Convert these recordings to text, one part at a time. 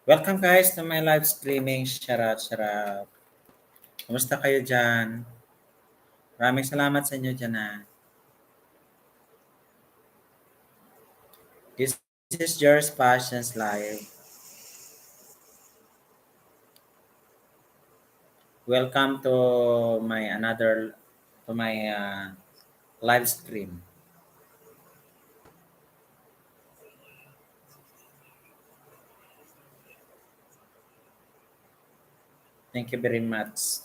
Welcome guys to my live streaming. Sharat. Kumusta kayo dyan? Maraming salamat sa inyo dyan ha. This is George Passions Live. Welcome to my live stream. Thank you very much.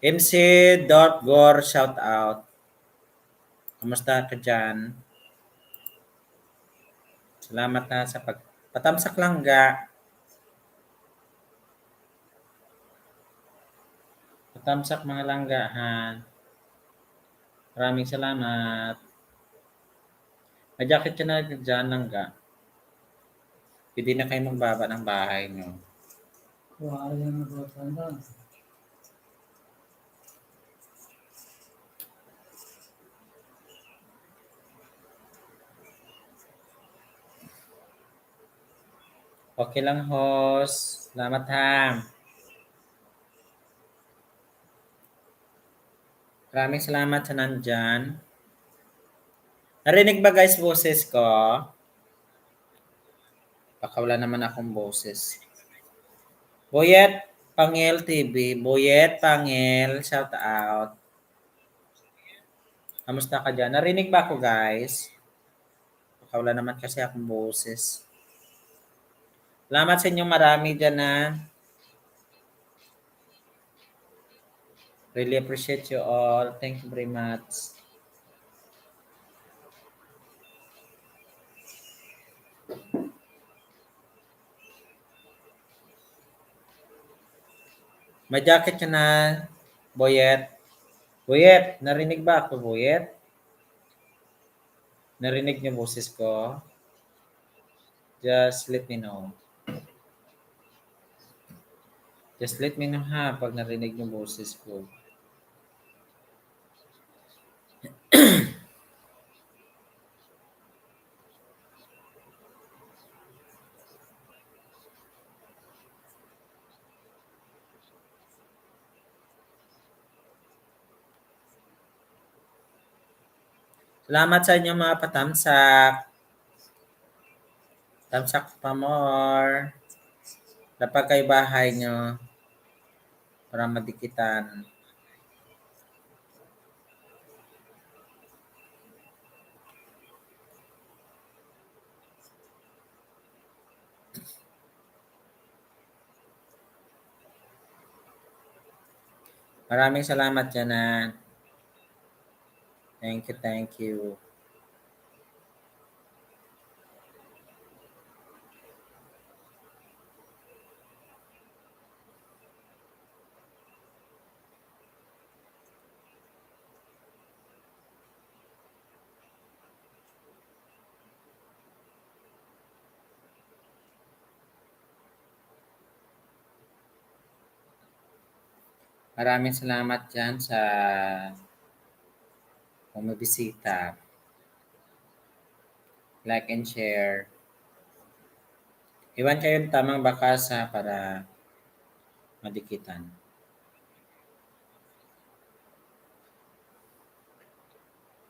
MC.Gor shout out. Kumusta ka dyan? Salamat na sa patamsak lang ga. Patamsak mga langga ha. Maraming salamat. May jacket ka na dyan langga. Pwede na kayo magbaba ng bahay nyo. Okay lang, host. Salamat ha. Maraming salamat sa nandyan. Narinig ba guys boses ko? Baka wala naman akong boses. Boyet Pangil TV. Boyet Pangil, shout out. Kamusta ka dyan? Narinig ba ako guys? Baka wala naman kasi akong boses. Salamat sa inyo marami dyan ha. Really appreciate you all. Thank you very much. May jacket ka na, Boyet. Boyet, narinig ba ako, Boyet? Narinig niyo boses ko? Just let me know. Just let me know ha pag narinig niyo boses ko. Salamat sa inyo mga patamsak. Tamsak pa more. Dapat kay bahay nyo para madikitan. Maraming salamat dyan na. Thank you. Maraming salamat dyan sa bumibisita. Like and share. Iwan kayo ng tamang bakasa para madikitan.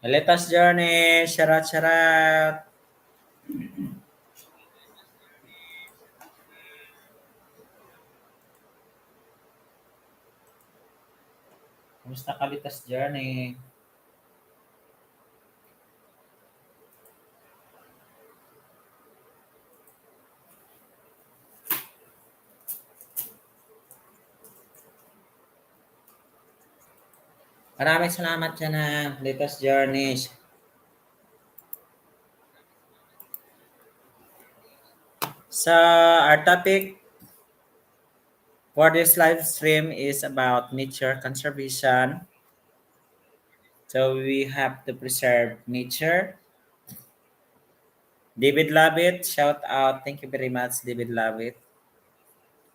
Let us journey. Sharat. Kumusta ka, Litas Journey? Maraming salamat dyan na Litas Journey. So, our topic for this live stream is about nature conservation. So, we have to preserve nature. David Lovett, shout out. Thank you very much, David Lovett.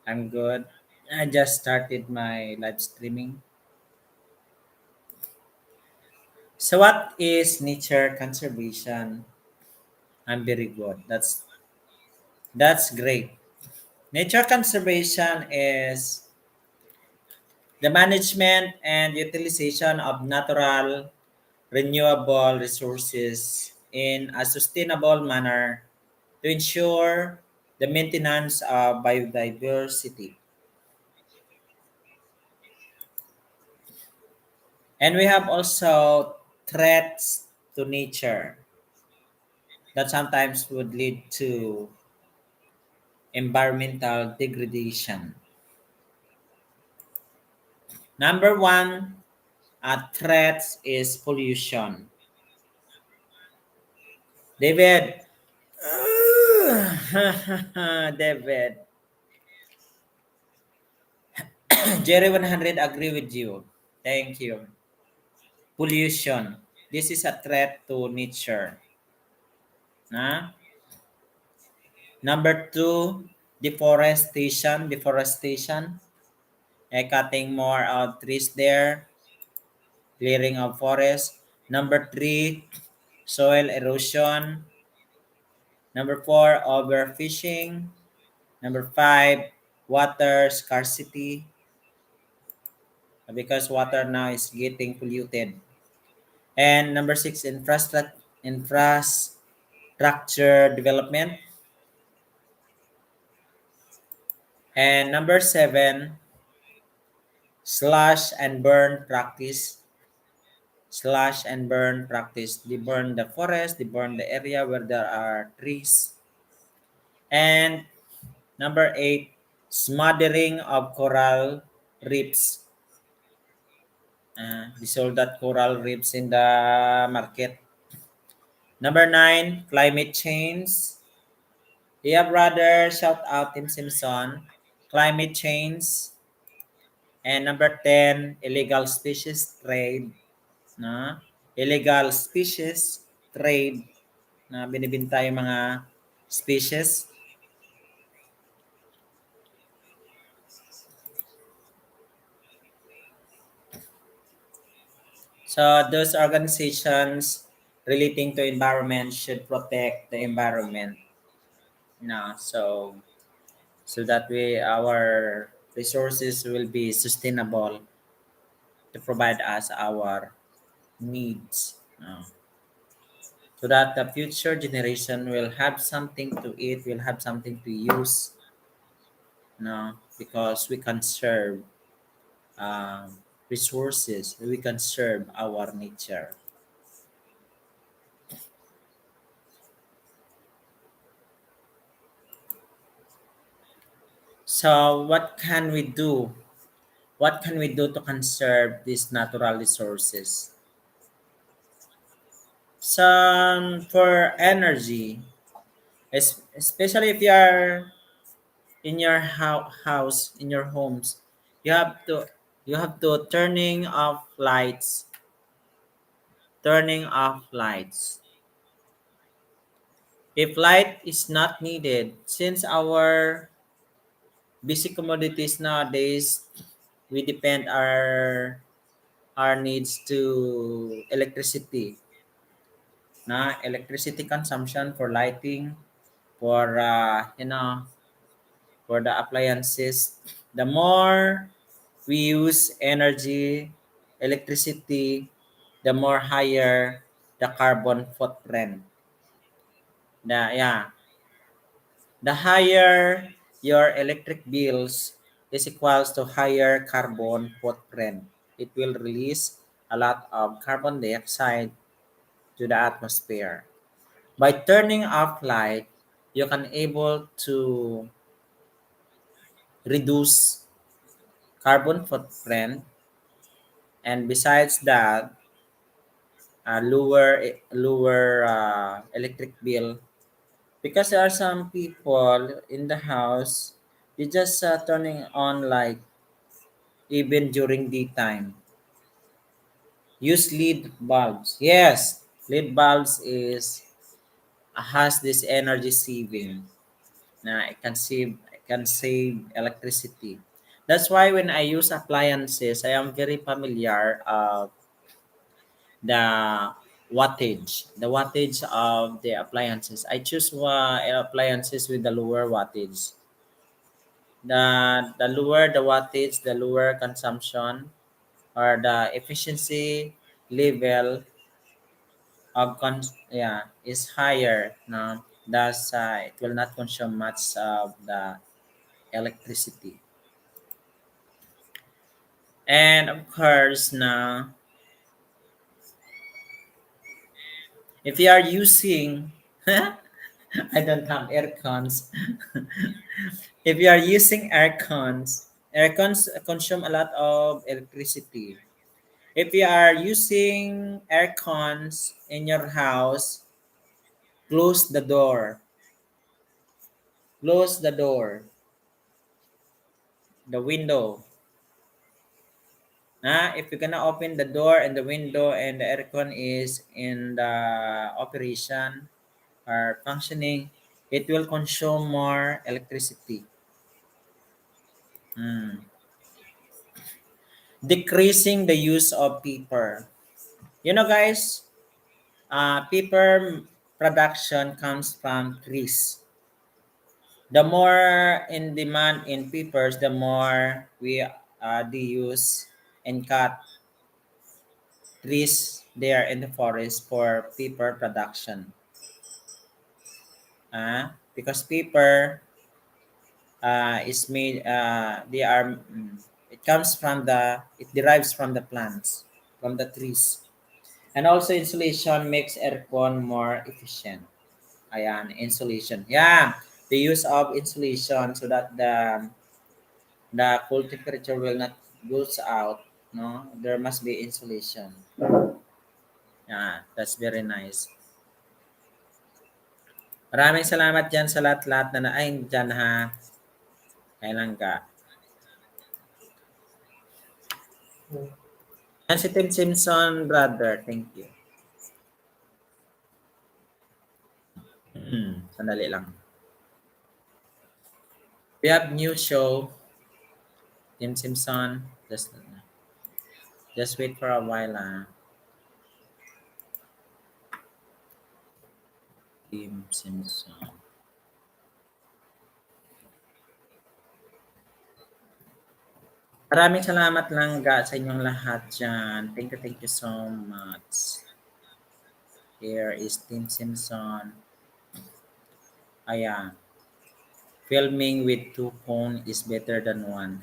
I'm good. I just started my live streaming. So what is nature conservation? I'm very good. That's great. Nature conservation is the management and utilization of natural renewable resources in a sustainable manner to ensure the maintenance of biodiversity. And we have also threats to nature that sometimes would lead to environmental degradation. Number one, threats is pollution. David, David, Jerry 100 agree with you. Thank you. Pollution. This is a threat to nature. Na? Number two, deforestation. Deforestation. Cutting more trees there, clearing of forest. Number three, soil erosion. Number four, overfishing. Number five, water scarcity because water now is getting polluted. And number six, infrastructure development. And number seven, slash and burn practice. Slash and burn practice. They burn the forest, they burn the area where there are trees. And number eight, smothering of coral reefs. They sold that coral reefs in the market. Number nine, climate change. Yeah, brother, shout out Tim Simpson. Climate change. And number 10, illegal species trade. Na? Illegal species trade na binibinta yung mga species. So those organizations relating to environment should protect the environment. So that way our resources will be sustainable to provide us our needs. So that the future generation will have something to eat, will have something to use. Because we conserve resources, we conserve our nature. So what can we do? What can we do to conserve these natural resources? Some for energy, especially if you are in your house, in your homes, you have to turning off lights, turning off lights. If light is not needed, since our basic commodities nowadays, we depend our needs to electricity, electricity consumption for lighting, for for the appliances. The more we use energy, electricity, the more higher the carbon footprint. The higher your electric bills is equals to higher carbon footprint. It will release a lot of carbon dioxide to the atmosphere. By turning off light, you can able to reduce carbon footprint, and besides that, lower electric bill because there are some people in the house you just turning on light even during daytime. Use LED bulbs. Yes, LED bulbs is has this energy saving. It can save electricity. That's why when I use appliances, I am very familiar. the the wattage of the appliances. I choose appliances with the lower wattage. The lower the wattage, the lower consumption or the efficiency level of is higher. No, thus it will not consume much of the electricity. And of course, now if you are using, I don't have air cons. If you are using air cons consume a lot of electricity. If you are using air cons in your house, close the door. Close the door, the window. If you're gonna open the door and the window and the aircon is in the operation or functioning, it will consume more electricity. Mm. Decreasing the use of paper. Guys, paper production comes from trees. The more in demand in papers, the more they use and cut trees there in the forest for paper production. Because paper is made, it comes from it derives from the plants, from the trees. And also insulation makes aircon more efficient. Ayan, insulation. Yeah, the use of insulation so that the cold temperature will not goes out. No, there must be insulation. Yeah, that's very nice. Maraming salamat dyan sa lahat-lahat ay dyan ha. Kailan ka. Yan si Tim Simpson, brother. Thank you. Sandali lang. We have new show. Tim Simpson. Just wait for a while ha. Tim Simpson. Maraming salamat lang sa inyong lahat dyan. Thank you so much. Here is Tim Simpson. Ayan. Filming with two phone is better than one.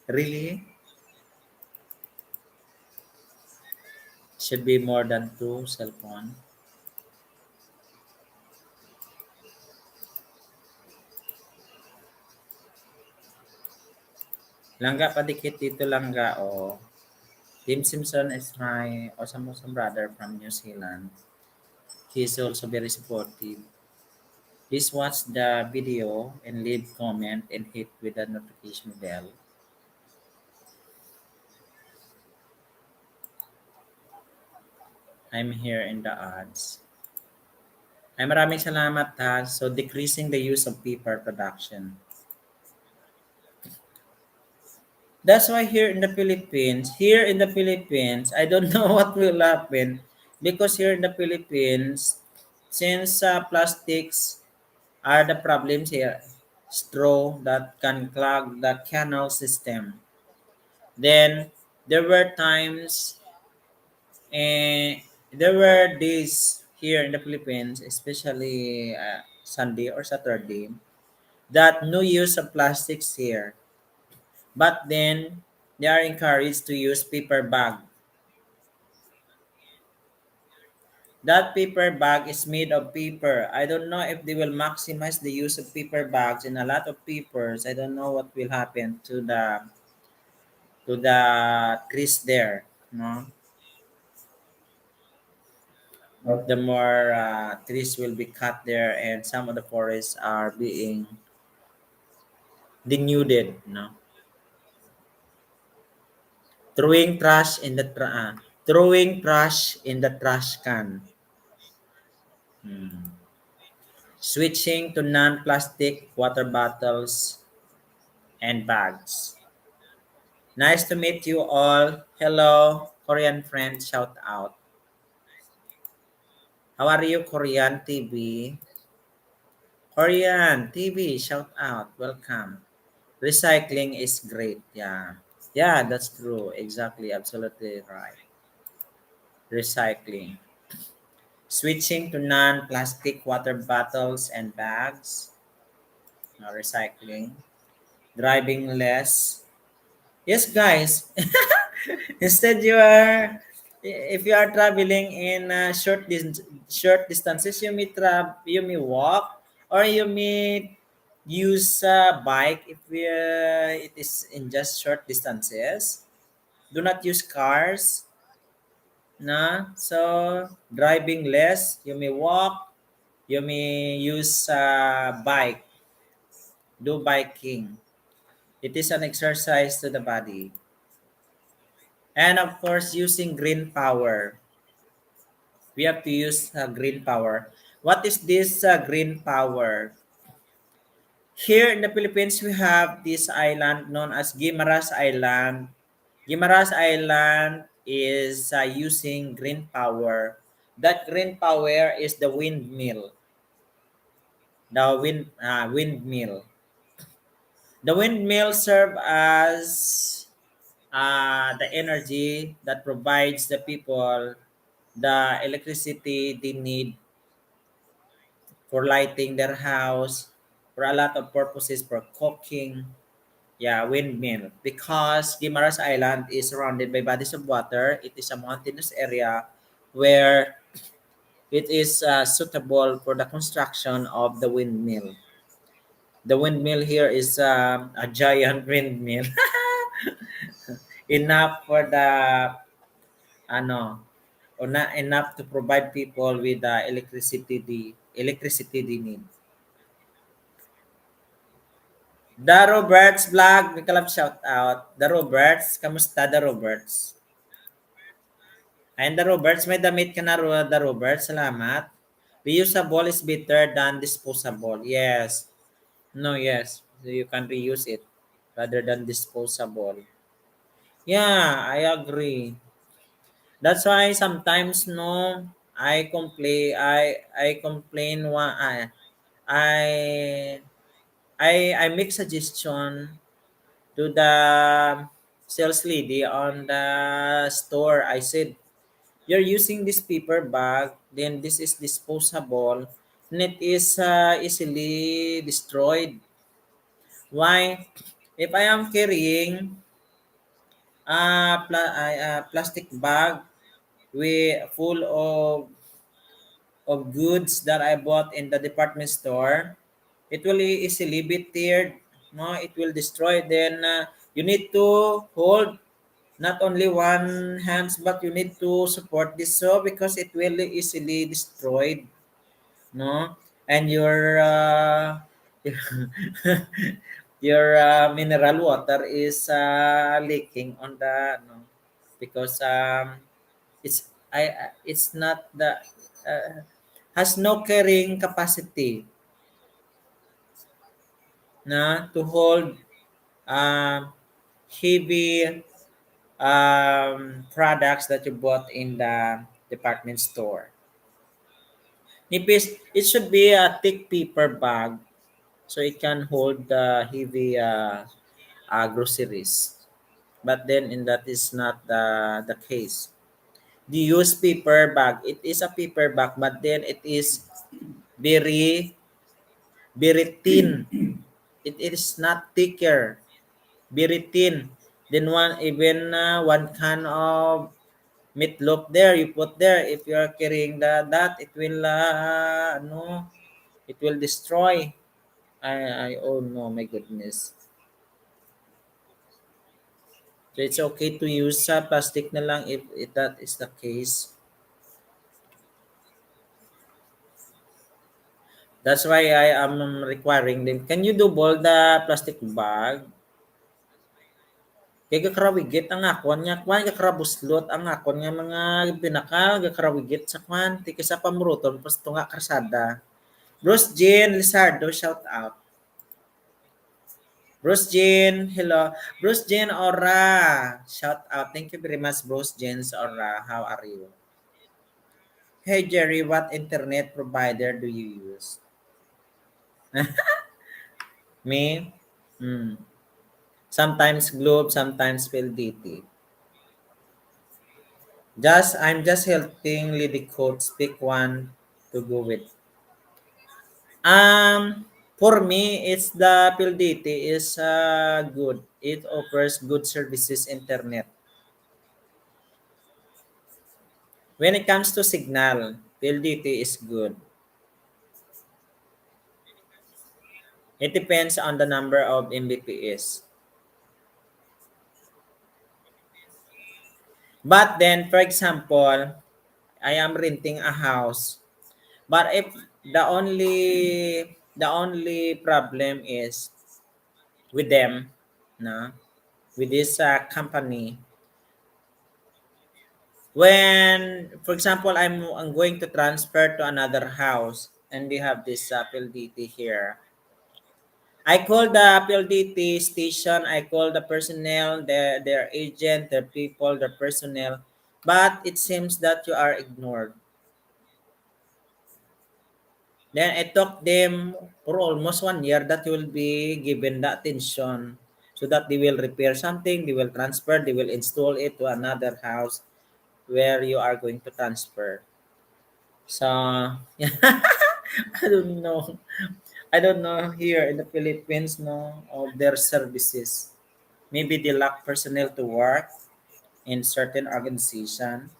Really? Should be more than two cell phone. Langga padikit dito langga Tim Simpson is my awesome brother from New Zealand. He is also very supportive. Please watch the video and leave comment and hit with the notification bell. I'm here in the ads. Ay maraming salamat ha. So decreasing the use of paper production. That's why here in the Philippines, I don't know what will happen because here in the Philippines, since plastics are the problems here, straw that can clog the canal system. Then there were times and there were days here in the Philippines, especially Sunday or Saturday, that no use of plastics here. But then they are encouraged to use paper bag. That paper bag is made of paper. I don't know if they will maximize the use of paper bags and a lot of papers. I don't know what will happen to the trees there. No, the more trees will be cut there, and some of the forests are being denuded. No, throwing trash in the throwing trash in the trash can. Hmm. Switching to non-plastic water bottles and bags. Nice to meet you all. Hello. Korean friend, shout out. How are you, Korean TV? Korean TV, shout out. Welcome. Recycling is great. Yeah. Yeah, that's true. Exactly. Absolutely right. Recycling. Switching to non-plastic water bottles and bags. Recycling. Driving less. Yes, guys. Instead, if you are traveling in short distances, you may walk or you may use a bike if it is in just short distances. Do not use cars. Na so driving less. You may walk. You may use bike. Do biking. It is an exercise to the body. And of course, using green power. We have to use green power. What is this green power? Here in the Philippines, we have this island known as Guimaras Island. Guimaras Island is using green power. That green power is the windmill. Windmill. The windmill serve as the energy that provides the people the electricity they need for lighting their house, for a lot of purposes, for cooking. Yeah, windmill. Because Guimaras Island is surrounded by bodies of water, it is a mountainous area where it is suitable for the construction of the windmill. The windmill here is a giant windmill, enough for the ano, enough to provide people with the electricity they need. The Roberts vlog, may kalab shout out. The Roberts, kamusta the Roberts? And the Roberts, may damit ka na the Roberts, salamat. Reusable is better than disposable. Yes. No, yes. So you can reuse it rather than disposable. Yeah, I agree. That's why sometimes no, I complain I I make suggestion to the sales lady on the store. I said, you're using this paper bag, then this is disposable, and it is easily destroyed. Why? If I am carrying a plastic bag with full of goods that I bought in the department store, it will easily be teared. No, it will destroy. Then you need to hold not only one hands, but you need to support this so because it will easily destroyed. No, and your mineral water is leaking on the no because it's not the uh, has no carrying capacity na to hold um, heavy products that you bought in the department store. Nipis, it should be a thick paper bag so it can hold the heavy groceries. But then in that is not the case. The use paper bag, it is a paper bag, but then it is very, very thin. It is not thicker, very thin. Then even one can of meatloaf there you put there. If you are carrying that, it will no, it will destroy. I oh no, my goodness. So it's okay to use plastic na lang if that is the case. That's why I am requiring them. Can you double the plastic bag? Kay gakarawigit ang akon nga kwan gakarabuslot ang akon nga mga pinaka gakarawigit sa kwan ti sa pamruton pasto nga karsada. Bruce Jean Lizardo, shout out. Bruce Jean, hello. Bruce Jean Ora, shout out. Thank you very much, Bruce Jean Ora. How are you? Hey Jerry, what internet provider do you use? Me? Hmm. Sometimes Globe, sometimes PLDT. I'm just helping Lady Coach pick one to go with. For me, it's the PLDT is good. It offers good services internet. When it comes to signal, PLDT is good. It depends on the number of Mbps. But then, for example, I am renting a house. But if the only problem is with them, no, with this company, when, for example, I'm going to transfer to another house and we have this PLDT here. I call the PLDT station. I call the personnel, their agent, their people, their personnel. But it seems that you are ignored. Then I took them for almost 1 year that you will be given the attention so that they will repair something, they will transfer, they will install it to another house where you are going to transfer. So, I don't know. I don't know here in the Philippines, no, of their services. Maybe they lack personnel to work in certain organization.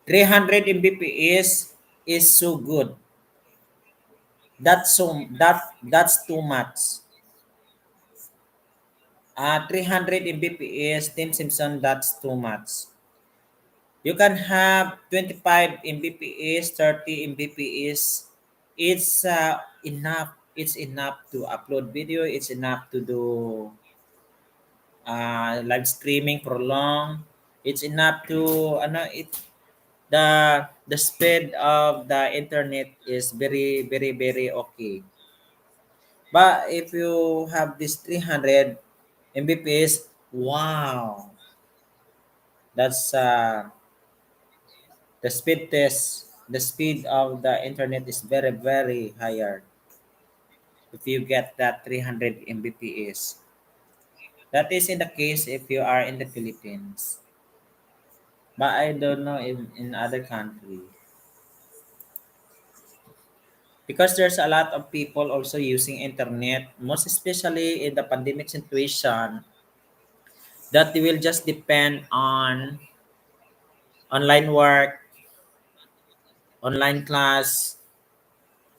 300 Mbps is so good. That's too much. 300 Mbps, Tim Simpson, that's too much. You can have 25 Mbps, 30 Mbps. It's enough. It's enough to upload video. It's enough to do live streaming for long. It's enough to the speed of the internet is very very very okay. But if you have this 300 Mbps, wow, that's the speed test. The speed of the internet is very very higher if you get that 300 Mbps. That is in the case if you are in the Philippines. But I don't know in other country. Because there's a lot of people also using internet, most especially in the pandemic situation, that they will just depend on online work, online class,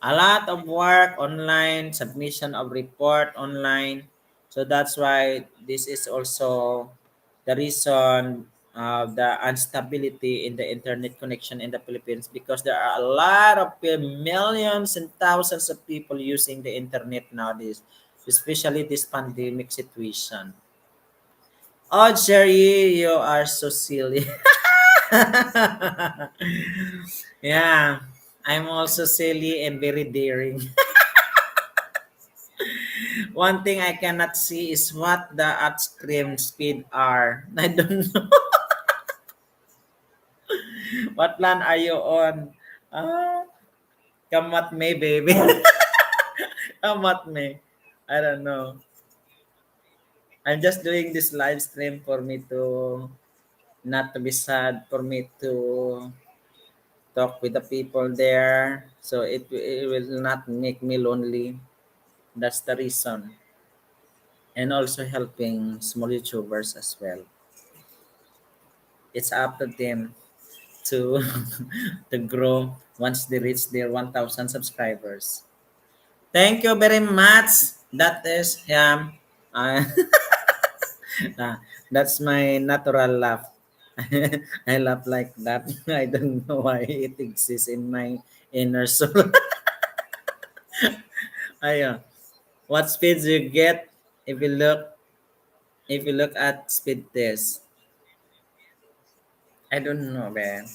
a lot of work online, submission of report online. So that's why this is also the reason of the instability in the internet connection in the Philippines, because there are a lot of millions and thousands of people using the internet nowadays, especially this pandemic situation. Oh, Jerry, you are so silly. Yeah, I'm also silly and very daring. One thing I cannot see is what the upstream speed are. I don't know. What plan are you on? Ah, come at me, baby. Come at me. I don't know. I'm just doing this live stream for me to not to be sad, for me to talk with the people there. So it will not make me lonely. That's the reason. And also helping small YouTubers as well. It's up to them to to grow once they reach their 1,000 subscribers. Thank you very much. That is uh, uh, that's my natural laugh. I laugh like that. I don't know why it exists in my inner soul. Ayun. What speeds you get if you look at speed test? I don't know, man.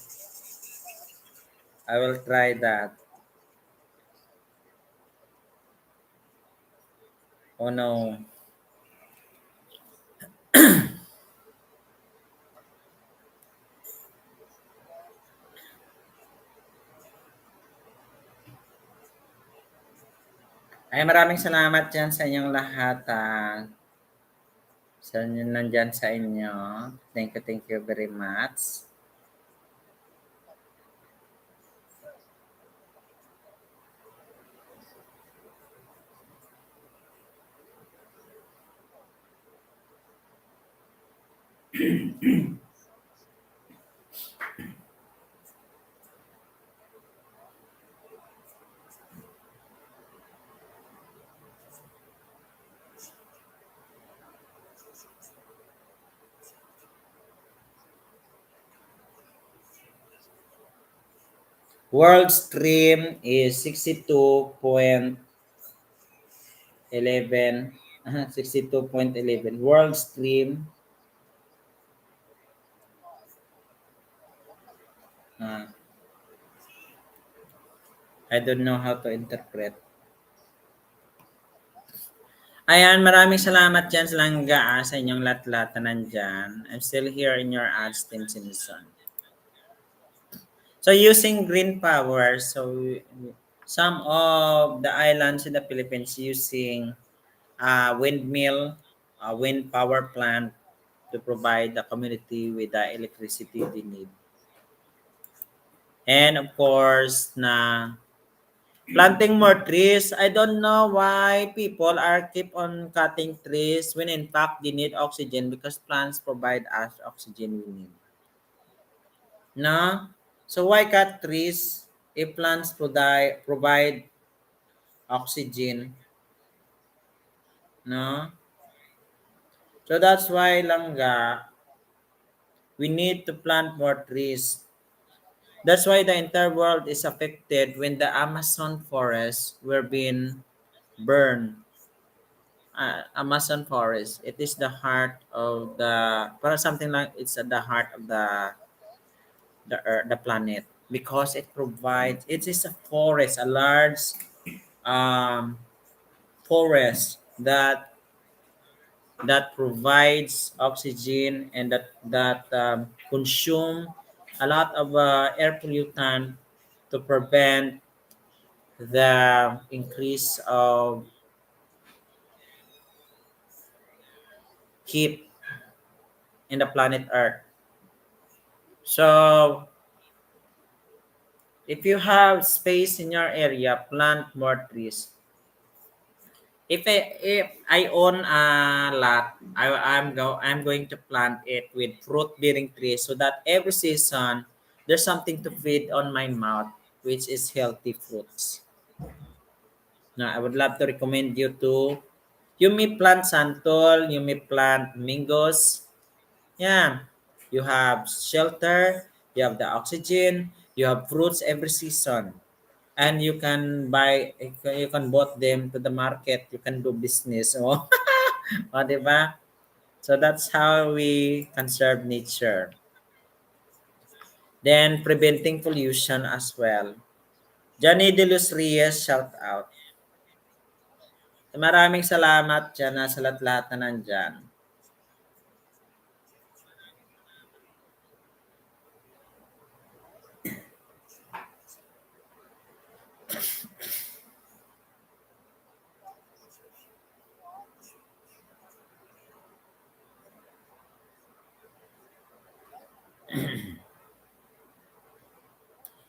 I will try that. Oh no. Ay, maraming salamat dyan sa inyong lahat. Sa inyo nandyan sa inyo. Thank you very much. World stream is 62.11. 62.11. World stream. Uh, I don't know how to interpret. Ayan, maraming salamat dyan sa langga sa inyong lahat-lahat na nandyan. I'm still here in your ads, Team Simpson. So using green power, so some of the islands in the Philippines using windmill, wind power plant to provide the community with the electricity they need. And of course, na planting more trees. I don't know why people are keep on cutting trees when in fact they need oxygen because plants provide us oxygen we need. No? So why cut trees if plants provide oxygen? No? So that's why langga, we need to plant more trees. That's why the entire world is affected when the Amazon forests were being burned. Amazon forest. It is the heart of the, para something like it's at the heart of the earth, the planet, because it provides. It is a forest, a large um, forest that provides oxygen and that consume a lot of air pollutant to prevent the increase of heat in the planet Earth. So if you have space in your area, plant more trees. If I own a lot, I'm going to plant it with fruit bearing trees so that every season there's something to feed on my mouth, which is healthy fruits. Now I would love to recommend you to, you may plant santol, you may plant mangoes. Yeah, you have shelter, you have the oxygen, you have fruits every season. And you can bought them to the market, you can do business. Oh, o, di ba? So that's how we conserve nature. Then preventing pollution as well. Johnny De Los Reyes, shout out. Maraming salamat dyan sa lahat-lahat na nandyan.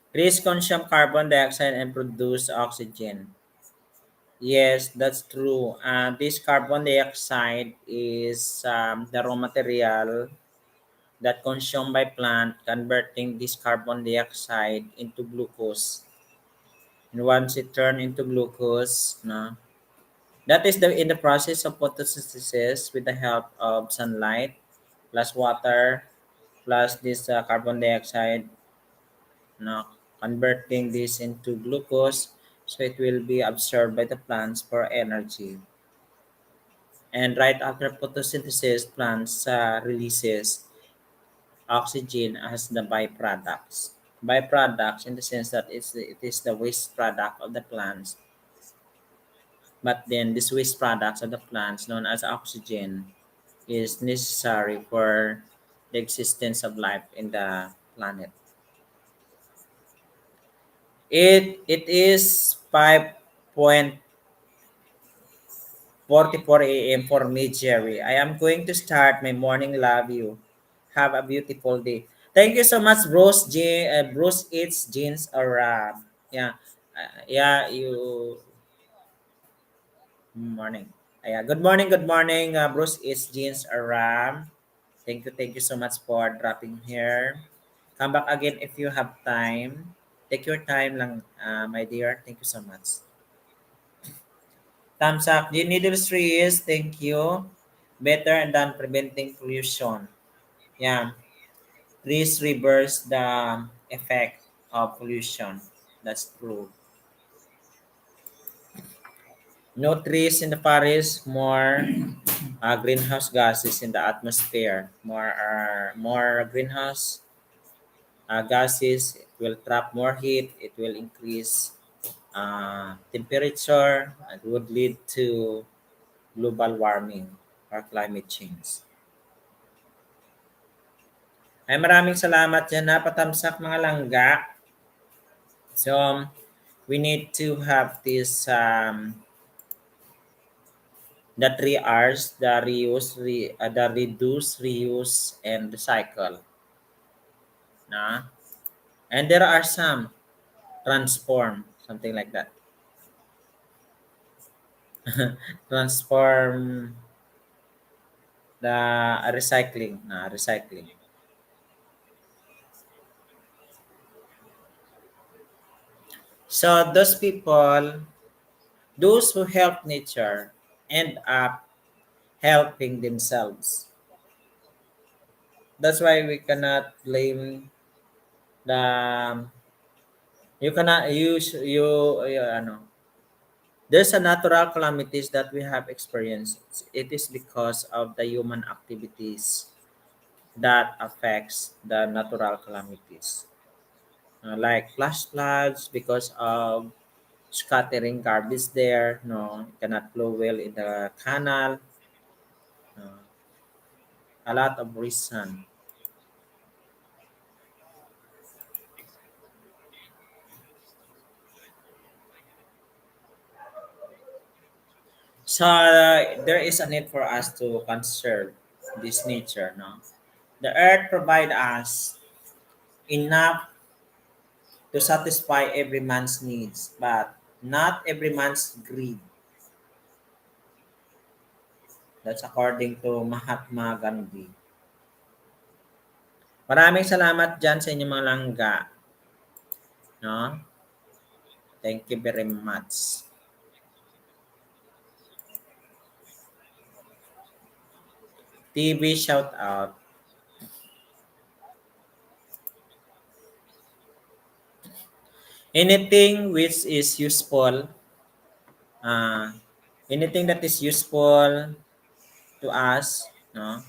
Trees consume carbon dioxide and produce oxygen. Yes, that's true. This carbon dioxide is the raw material that consumed by plant, converting this carbon dioxide into glucose. And once it turn into glucose, no, that is the in the process of photosynthesis with the help of sunlight plus water plus this carbon dioxide, no, converting this into glucose, so it will be absorbed by the plants for energy. And right after photosynthesis, plants releases oxygen as the byproducts. byproducts in the sense that it is the waste product of the plants. But then this waste products of the plants known as oxygen is necessary for the existence of life in the planet. It is 5:44 a.m. for me, Jerry. I am going to start my morning. Love you. Have a beautiful day. Thank you so much, Bruce eats jeans around. Yeah. Yeah, you morning. Yeah, good morning, Bruce eats jeans around. Thank you so much for dropping here. Come back again if you have time. Take your time lang, my dear. Thank you so much. Thumbs up. The needles trees, thank you. Better than preventing pollution. Yeah. Trees reverse the effect of pollution. That's true. No trees in the forest, more greenhouse gases in the atmosphere. More greenhouse gases, it will trap more heat, it will increase temperature, and would lead to global warming or climate change. Ay maraming salamat dyan na patamsak mga langga. So, we need to have this, the three R's, the reduce, reuse, and recycle. Na? And there are some transform, something like that. Transform the recycling. So those people, those who help nature, end up helping themselves. That's why we cannot blame the you cannot use you ano. There's a natural calamities that we have experienced. It is because of the human activities that affects the natural calamities. Like flash floods because of scattering garbage there, no, cannot flow well in the canal. Uh, a lot of reason. So there is a need for us to conserve this nature. No, the earth provide us enough to satisfy every man's needs, but not every man's greed. That's according to Mahatma Gandhi. Maraming salamat dyan sa inyong mga langga. No? Thank you very much. TV shout out. Anything which is useful, uh, anything that is useful to us, no,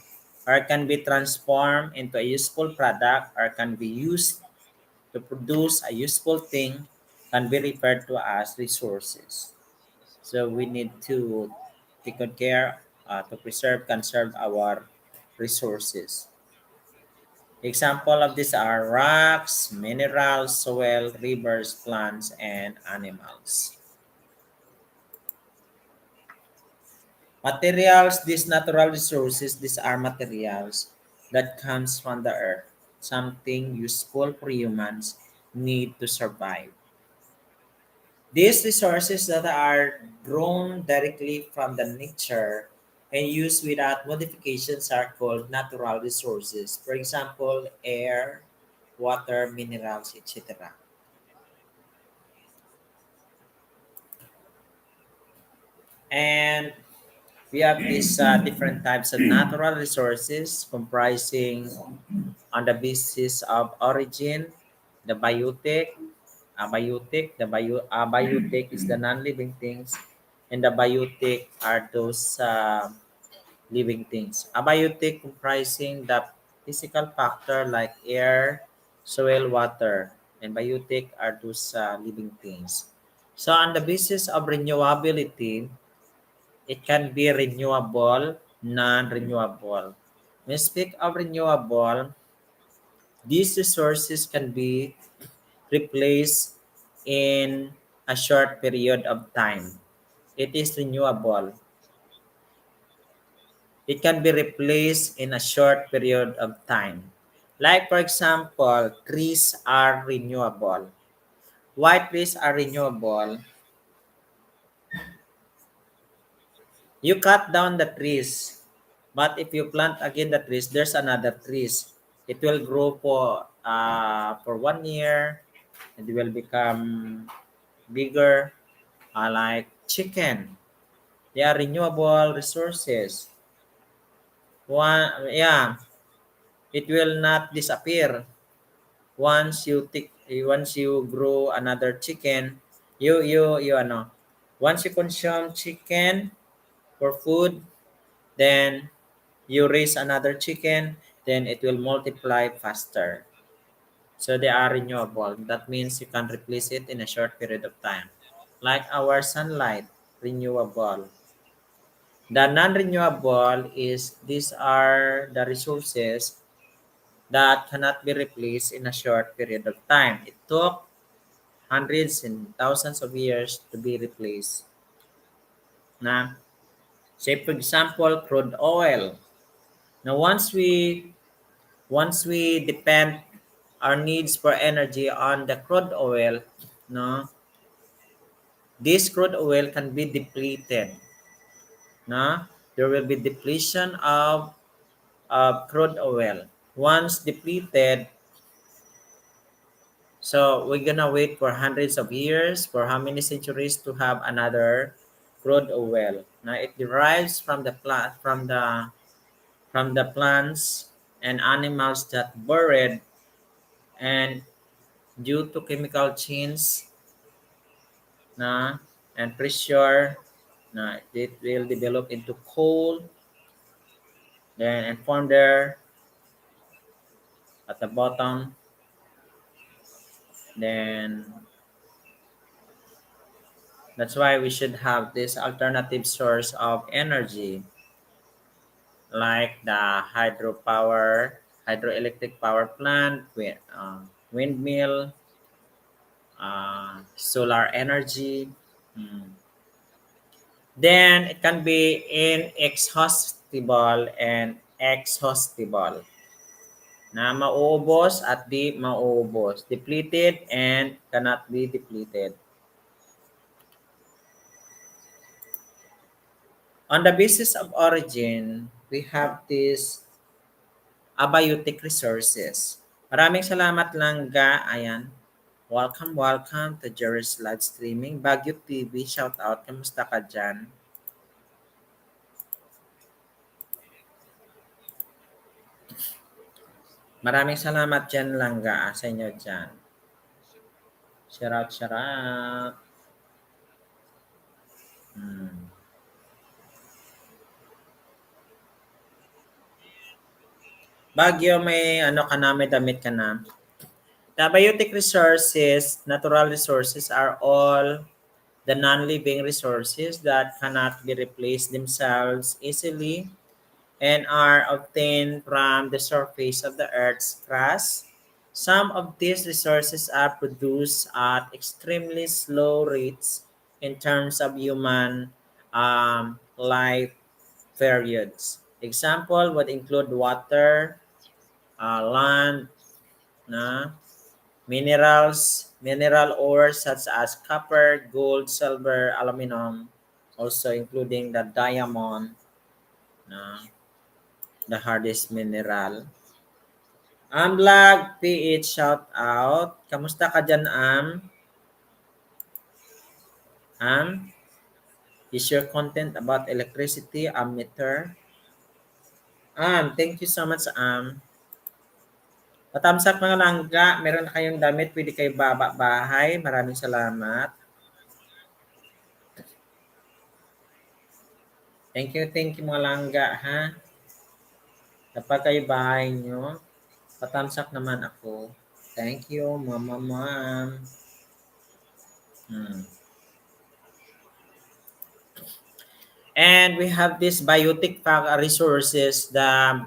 or can be transformed into a useful product or can be used to produce a useful thing can be referred to as resources. So we need to take good care to preserve, conserve our resources. Example of these are rocks, minerals, soil, rivers, plants, and animals. Materials, these natural resources, these are materials that comes from the earth, something useful for humans need to survive. These resources that are grown directly from the nature and used without modifications are called natural resources. For example, air, water, minerals, etc. And we have these different types of natural resources comprising on the basis of origin, the biotic, biotic is the non-living things, and the biotic are those living things. Abiotic comprising the physical factor like air, soil, water. and biotic are those living things. So on the basis of renewability, it can be renewable, non-renewable. When we speak of renewable, these resources can be replaced in a short period of time. It is renewable. It can be replaced in a short period of time. Like for example, trees are renewable. Why trees are renewable? You cut down the trees, but if you plant again the trees, there's another trees. It will grow for 1 year, and it will become bigger, like chicken. They are renewable resources. Yeah, it will not disappear. Once you grow another chicken, you ano, once you consume chicken for food, then you raise another chicken, then it will multiply faster. So they are renewable. That means you can replace it in a short period of time. Like our sunlight, renewable. The non-renewable is these are the resources that cannot be replaced in a short period of time. It took hundreds and thousands of years to be replaced. Na, say for example, crude oil. Now once we depend our needs for energy on the crude oil, no, this crude oil can be depleted. No, there will be depletion of crude oil. Once depleted, so we're gonna wait for hundreds of years, for how many centuries to have another crude oil. Now it derives from the plant from the plants and animals that buried, and due to chemical change na and pressure na it will develop into coal, then and form there at the bottom. Then that's why we should have this alternative source of energy, like the hydroelectric power plant, windmill, solar energy. Mm. Then it can be inexhaustible and exhaustible. Na mauubos at di mauubos. Depleted and cannot be depleted. On the basis of origin, we have this abiotic resources. Maraming salamat Langga. Ayan. Welcome, welcome to Jerry's live streaming. Baguio TV, shout out. Kamusta ka dyan? Maraming salamat dyan Langga sa inyo dyan. Shout out, shout out. Hmm. Baguio, may ano ka na, may damit ka na. The biotic resources, natural resources are all the non-living resources that cannot be replaced themselves easily and are obtained from the surface of the Earth's crust. Some of these resources are produced at extremely slow rates in terms of human life periods. Example would include water, land, na, mineral ores such as copper, gold, silver, aluminum, also including the diamond, na, the hardest mineral. Vlog PH shout out. Kamusta ka dyan, Am? Is your content about electricity, meter? Thank you so much, Patamsak mga langga, meron na kayong damit, pwede kayo baba bahay. Maraming salamat. Thank you mga langga, ha? Kapag kayo bahay nyo, patamsak naman ako. Thank you, Mama Mom. Hmm. And we have this biotic resources. The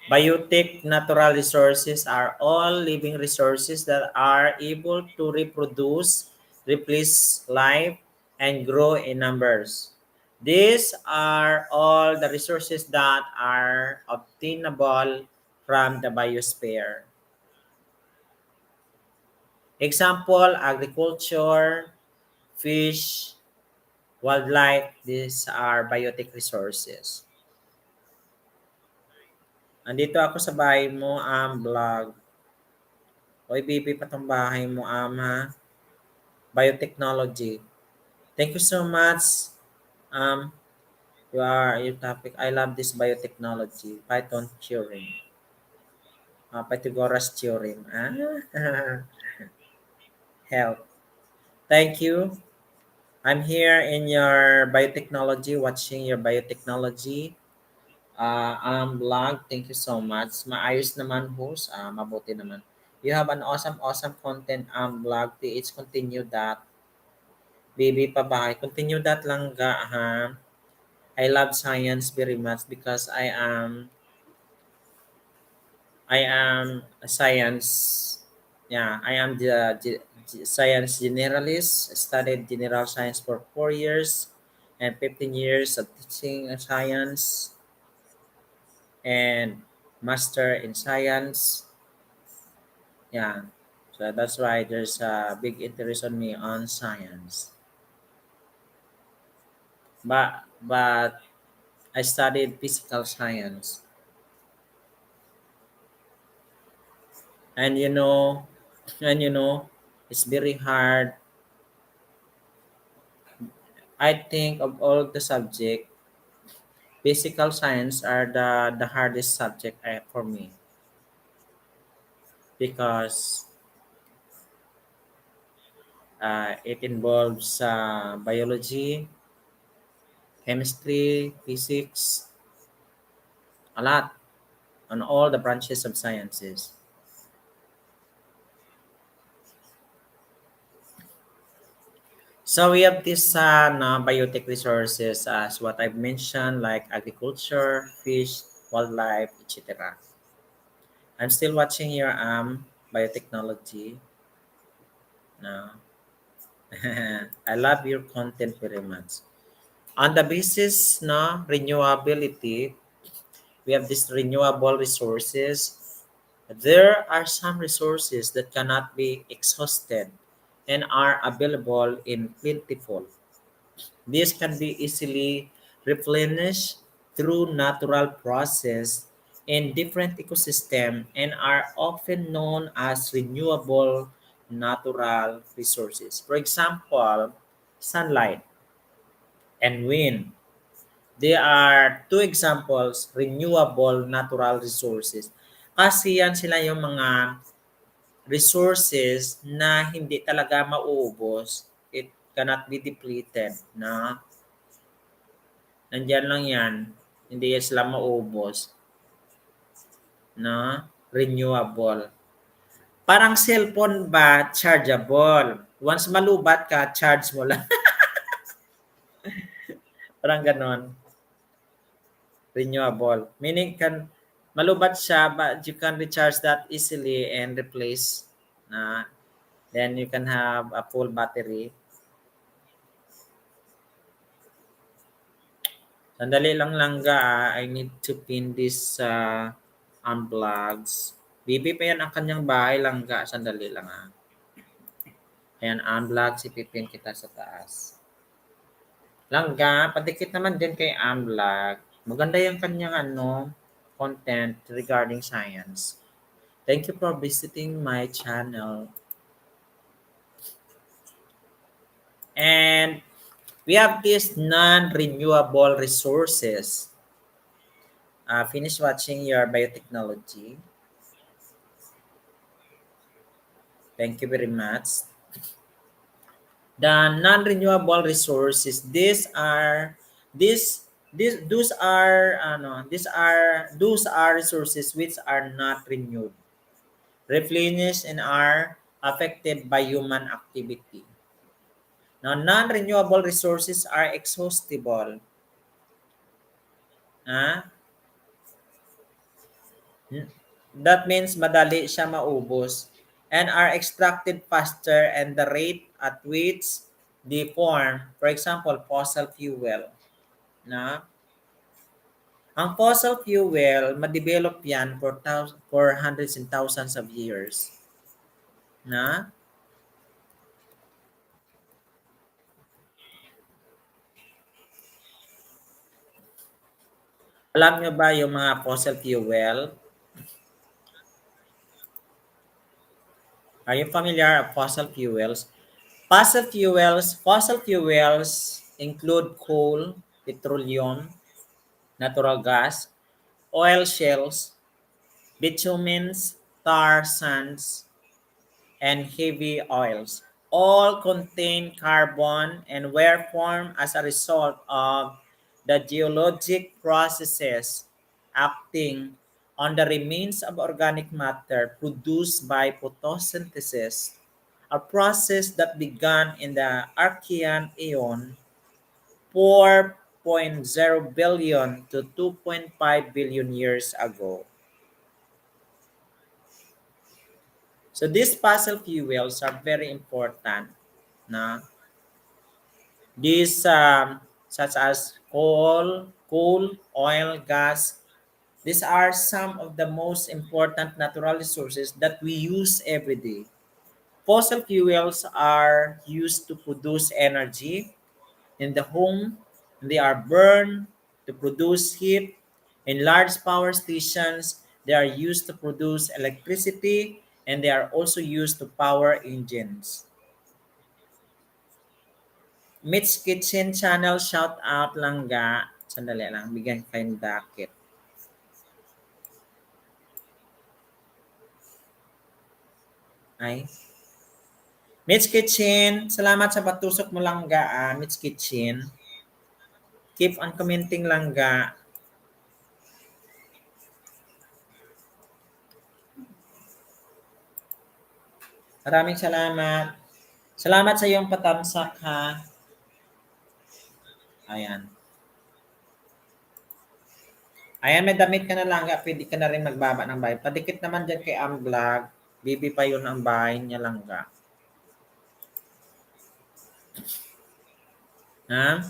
biotic natural resources are all living resources that are able to reproduce, replace life, and grow in numbers. These are all the resources that are obtainable from the biosphere. Example, agriculture, fish, wildlife, these are biotic resources. Andito ako sa bahay mo, vlog. Oy, baby, pa tong bahay mo, ha? Biotechnology. Thank you so much. Um, your topic. I love this biotechnology. Python theorem. Pythagoras theorem. Help. Thank you. I'm here in your biotechnology, watching your biotechnology vlog. Thank you so much. Maayos naman, host. Mabuti naman. You have an awesome content vlog. PH, continue that. Baby pa bahay. Continue that lang ga, ha? I love science very much because I am a science. Yeah, I am the science generalist. Studied general science for 4 years and 15 years of teaching science and master in science. Yeah, so that's why there's a big interest on me on science. But I studied physical science, and it's very hard. I think of all the subject, physical science are the hardest subject for me because it involves biology, chemistry, physics, a lot on all the branches of sciences. So we have this biotic resources as what I've mentioned, like agriculture, fish, wildlife, etc. I'm still watching your biotechnology now. I love your content very much. On the basis renewability, we have this renewable resources. There are some resources that cannot be exhausted and are available in plentiful. These can be easily replenished through natural process in different ecosystem and are often known as renewable natural resources. For example, sunlight and wind. They are two examples renewable natural resources. Kasi yan sila yung mga resources na hindi talaga mauubos. It cannot be depleted na nandiyan lang yan, hindi yan sila maubos na renewable. Parang cellphone ba, chargeable. Once malubat ka, charge mo lang. Parang ganon, renewable. Meaning, malubat siya, but you can recharge that easily and replace na then you can have a full battery. Sandali lang langga, I need to pin this unplugs. Bibi pa yan ang kanyang bahay langga. Sandali lang Ayan, unplug, sipipin kita sa taas. Langga, padikit naman din kay unplug. Maganda yung kanyang content regarding science. Thank you for visiting my channel. And we have these non-renewable resources. Finish watching your biotechnology. Thank you very much. The non-renewable resources, these are resources which are not renewed. replenish, and are affected by human activity. Now, non-renewable resources are exhaustible. Ah, that means madali siya maubos and are extracted faster and the rate at which they form, for example, fossil fuel. Na? Ang fossil fuel, ma-develop yan for hundreds and thousands of years. Na? Alam nyo ba yung mga fossil fuel? Are you familiar with fossil fuels? Fossil fuels include coal, petroleum, natural gas, oil shales, bitumens, tar sands, and heavy oils. All contain carbon and were formed as a result of the geologic processes acting on the remains of organic matter produced by photosynthesis, a process that began in the Archean Aeon 4.0 billion to 2.5 billion years ago. So these fossil fuels are very important. Na these such as coal, oil, gas. These are some of the most important natural resources that we use every day. Fossil fuels are used to produce energy in the home. They are burned to produce heat. In large power stations, they are used to produce electricity and they are also used to power engines. Mitch Kitchen Channel, shout out langga. Sandali lang, bigyan kayo ng dakit. Ay. Mitch Kitchen, salamat sa patusok mo langga, Mitch Kitchen. Keep on commenting langga. Maraming salamat. Salamat sa iyong patamsak ha. Ayan. Ayan, may damit ka na langga. Pwede ka na rin magbaba ng bahay. Padikit naman dyan kay Vlog. Bibi pa yun ang bahay niya langga. Ha?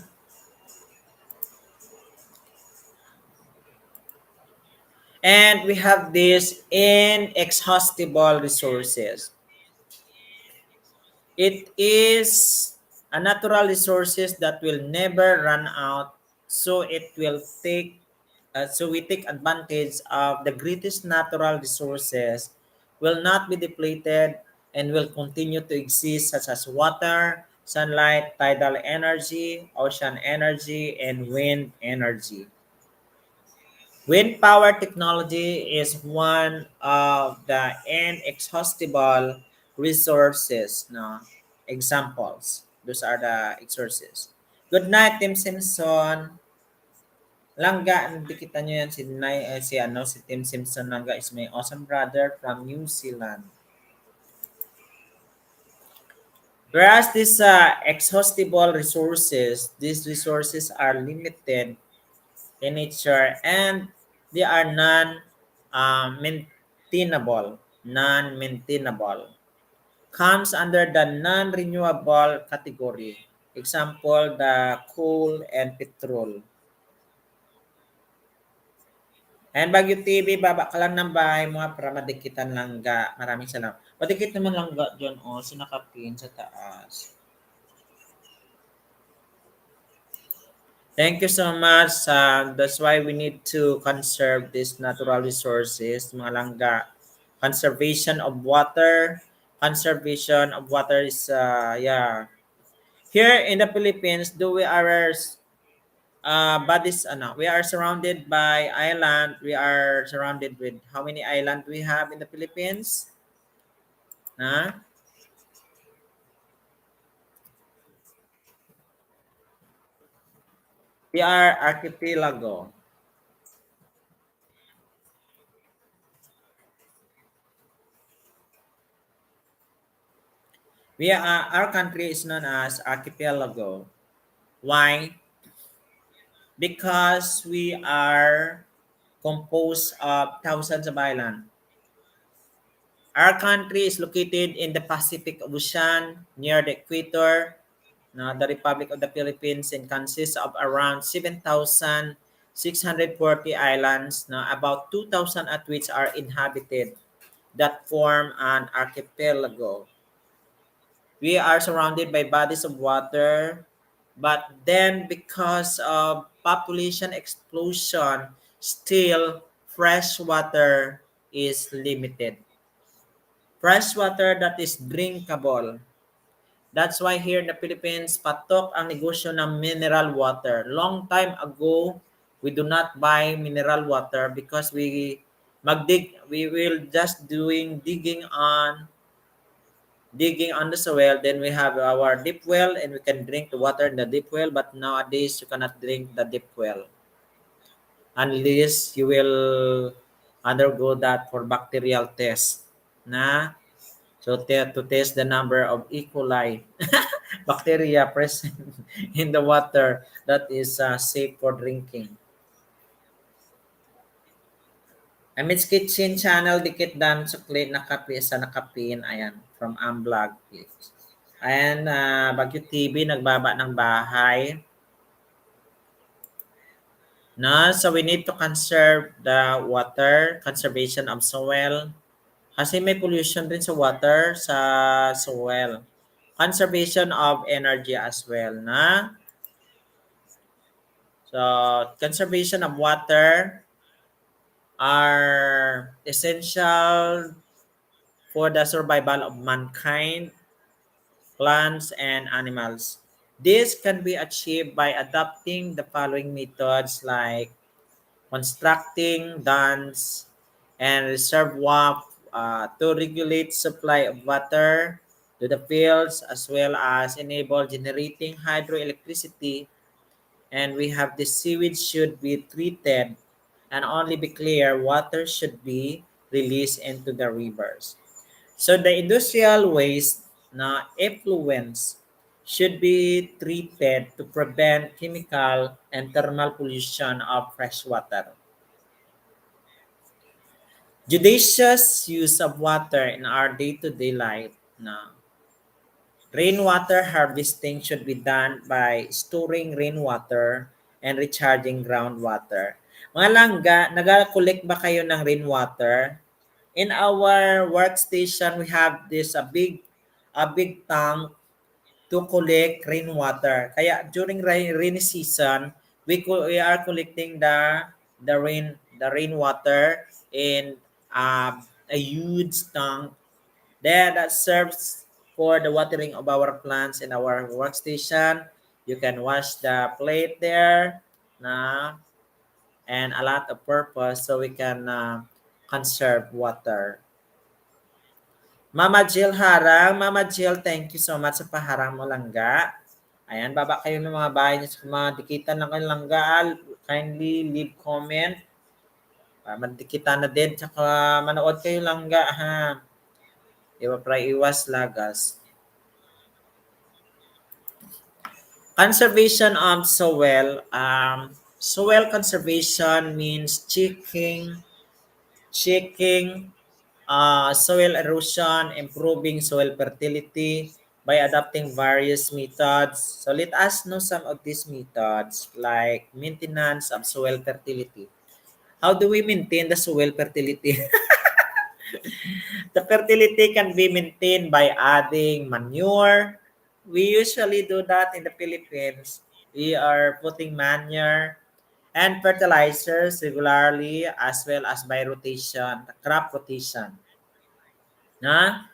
And we have this inexhaustible resources. It is a natural resources that will never run out. So it will take so we take advantage of the greatest natural resources will not be depleted and will continue to exist such as water, sunlight, tidal energy, ocean energy, and wind energy. Wind power technology is one of the inexhaustible resources. No? Examples. Those are the resources. Good night, Tim Simpson. Langga, Dikitan nyo yan. Si Tim Simpson Langga is my awesome brother from New Zealand. Whereas these exhaustible resources, these resources are limited in nature and they are non-maintainable. Non-maintainable. Comes under the non-renewable category. Example, the coal and petrol. And Bagyo TV, baba ka lang ng bahay mo para madikitan langga. Maraming salamat. Madikit naman langga dyan, oh, sinakapin sa taas. Thank you so much. That's why we need to conserve these natural resources, mga langga. Conservation of water. Conservation of water is, yeah. Here in the Philippines, do we are bodies, we are surrounded by island. We are surrounded with how many island we have in the Philippines? Na? We are archipelago. Our country is known as archipelago. Why? Because we are composed of thousands of islands. Our country is located in the Pacific Ocean near the equator. Now, the Republic of the Philippines and consists of around 7,640 islands, now about 2,000 at which are inhabited that form an archipelago. We are surrounded by bodies of water, but then because of population explosion, still fresh water is limited. Fresh water that is drinkable. That's why here in the Philippines, patok ang negosyo ng mineral water. Long time ago, we do not buy mineral water because we will just doing digging on the soil, then we have our deep well and we can drink the water in the deep well, but nowadays you cannot drink the deep well unless you will undergo that for bacterial test na to test the number of E. coli bacteria present in the water that is safe for drinking. Amit's Kitchen Channel Dikitan Sukli Nakapi sa Nakapin. Ayan, from Amblog. Ayan, Bagyo TV, nagbaba ng bahay. Na, so we need to conserve the water, conservation of soil. Kasi may pollution din sa water, sa soil. Conservation of energy as well. Na, so, conservation of water are essential for the survival of mankind, plants, and animals. This can be achieved by adopting the following methods like constructing dams and reservoir to regulate supply of water to the fields as well as enable generating hydroelectricity. And we have the sewage should be treated and only be clear water should be released into the rivers. So the industrial waste na effluents should be treated to prevent chemical and thermal pollution of fresh water. Judicious use of water in our day-to-day life na rainwater harvesting should be done by storing rainwater and recharging groundwater. Mga langga, nag-collect ba kayo ng rainwater? In our workstation, we have this a big tank to collect rainwater. Kaya during rainy season, we are collecting the rainwater in a huge tank there that serves for the watering of our plants in our workstation. You can wash the plate there na and a lot of purpose so we can conserve water. Mama Jill Harang. Mama Jill, thank you so much sa paharang mo langga. Ayan, baba kayo ng mga bahay niyo sa mga dikitan ng kayong langga. Kindly leave comment. Madikitan na din. Tsaka manood kayo langga ha. Iwa pra iwas lagas. Conservation of soil. Soil conservation means checking soil erosion, improving soil fertility by adopting various methods. So let us know some of these methods like maintenance of soil fertility. How do we maintain the soil fertility? The fertility can be maintained by adding manure. We usually do that in the Philippines. We are putting manure and fertilizers regularly as well as by rotation, crop rotation. Na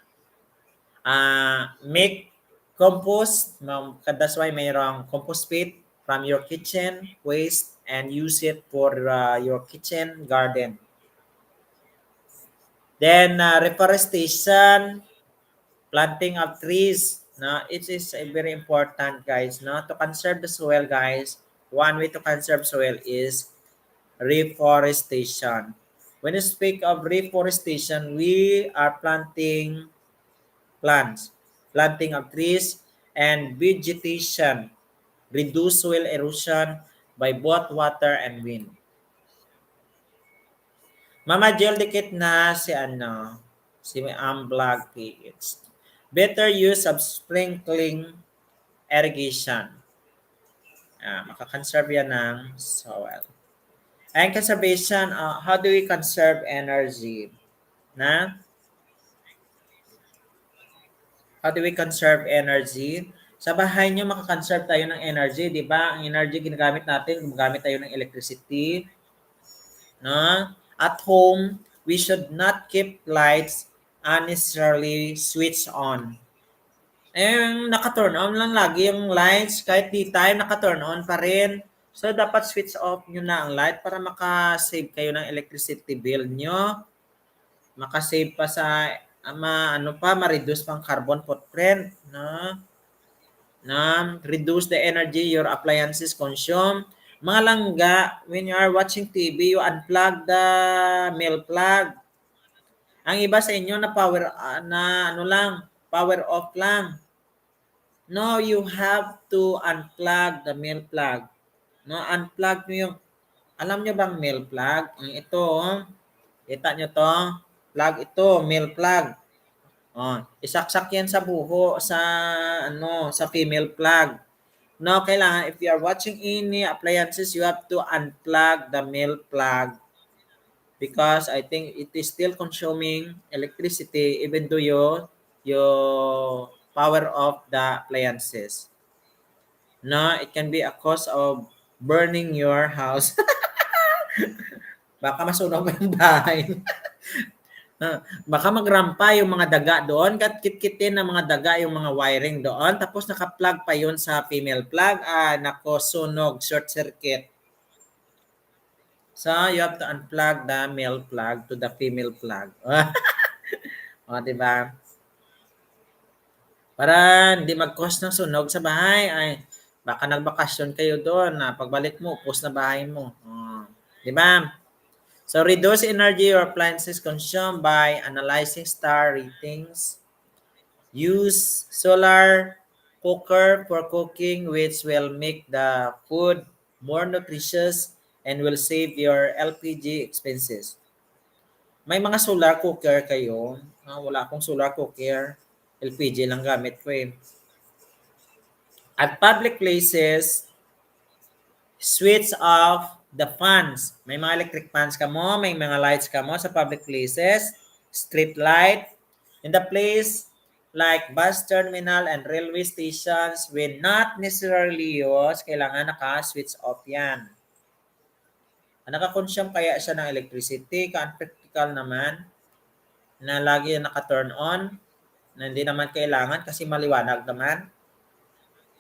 make compost. That's why mayroong compost pit from your kitchen waste and use it for your kitchen garden. Then reforestation, planting of trees. No, it is very important, guys. No, to conserve the soil, guys. One way to conserve soil is reforestation. When you speak of reforestation, we are planting plants. planting of trees, and vegetation. Reduce soil erosion by both water and wind. Mama Jill, dikit na si si Amblag PH. Better use of sprinkling irrigation. Makakonserve yan ng soil. And conservation, how do we conserve energy? Na? How do we conserve energy? Sa bahay nyo, makakonserve tayo ng energy, di ba? Ang energy ginagamit natin, gumagamit tayo ng electricity. No? At home, we should not keep lights unnecessarily switched on. Naka-turn on lang lagi yung lights. Kahit di tayo, naka-turn on pa rin. So, dapat switch off nyo na ang light para maka-save kayo ng electricity bill nyo. Maka-save pa sa, ma-reduce pang carbon footprint. No? Reduce the energy your appliances consume. Mga langga, when you are watching TV, you unplug the mail plug. Ang iba sa inyo na power, power off lang. No, you have to unplug the mail plug. No, unplug nyo yung, alam nyo bang mail plug? Ito, kita nyo to, plug ito, mail plug. Isaksak yan sa buho, sa female plug. No, kailangan, if you are watching any appliances, you have to unplug the male plug because I think it is still consuming electricity even though you power off the appliances. No, it can be a cause of burning your house. Baka masunog yung bahay. Baka magrampa yung mga daga doon, kit-kitin ng mga daga yung mga wiring doon, tapos naka-plug pa yun sa female plug, nako, sunog, short circuit. So, you have to unplug the male plug to the female plug. O, diba? Para hindi mag-cause ng sunog sa bahay, ay baka nagbakasyon kayo doon, pagbalik mo, upos na bahay mo. Diba? So, reduce energy your appliances consume by analyzing star ratings. Use solar cooker for cooking, which will make the food more nutritious and will save your LPG expenses. May mga solar cooker kayo? Wala akong solar cooker. LPG lang gamit ko eh. At public places, switch off the fans. May mga electric fans ka mo, may mga lights ka mo sa public places, street light. In the place like bus terminal and railway stations will not necessarily use, kailangan naka-switch off yan. Naka-consume kaya siya ng electricity, ka-practical naman, na lagi naka-turn on, na hindi naman kailangan kasi maliwanag naman.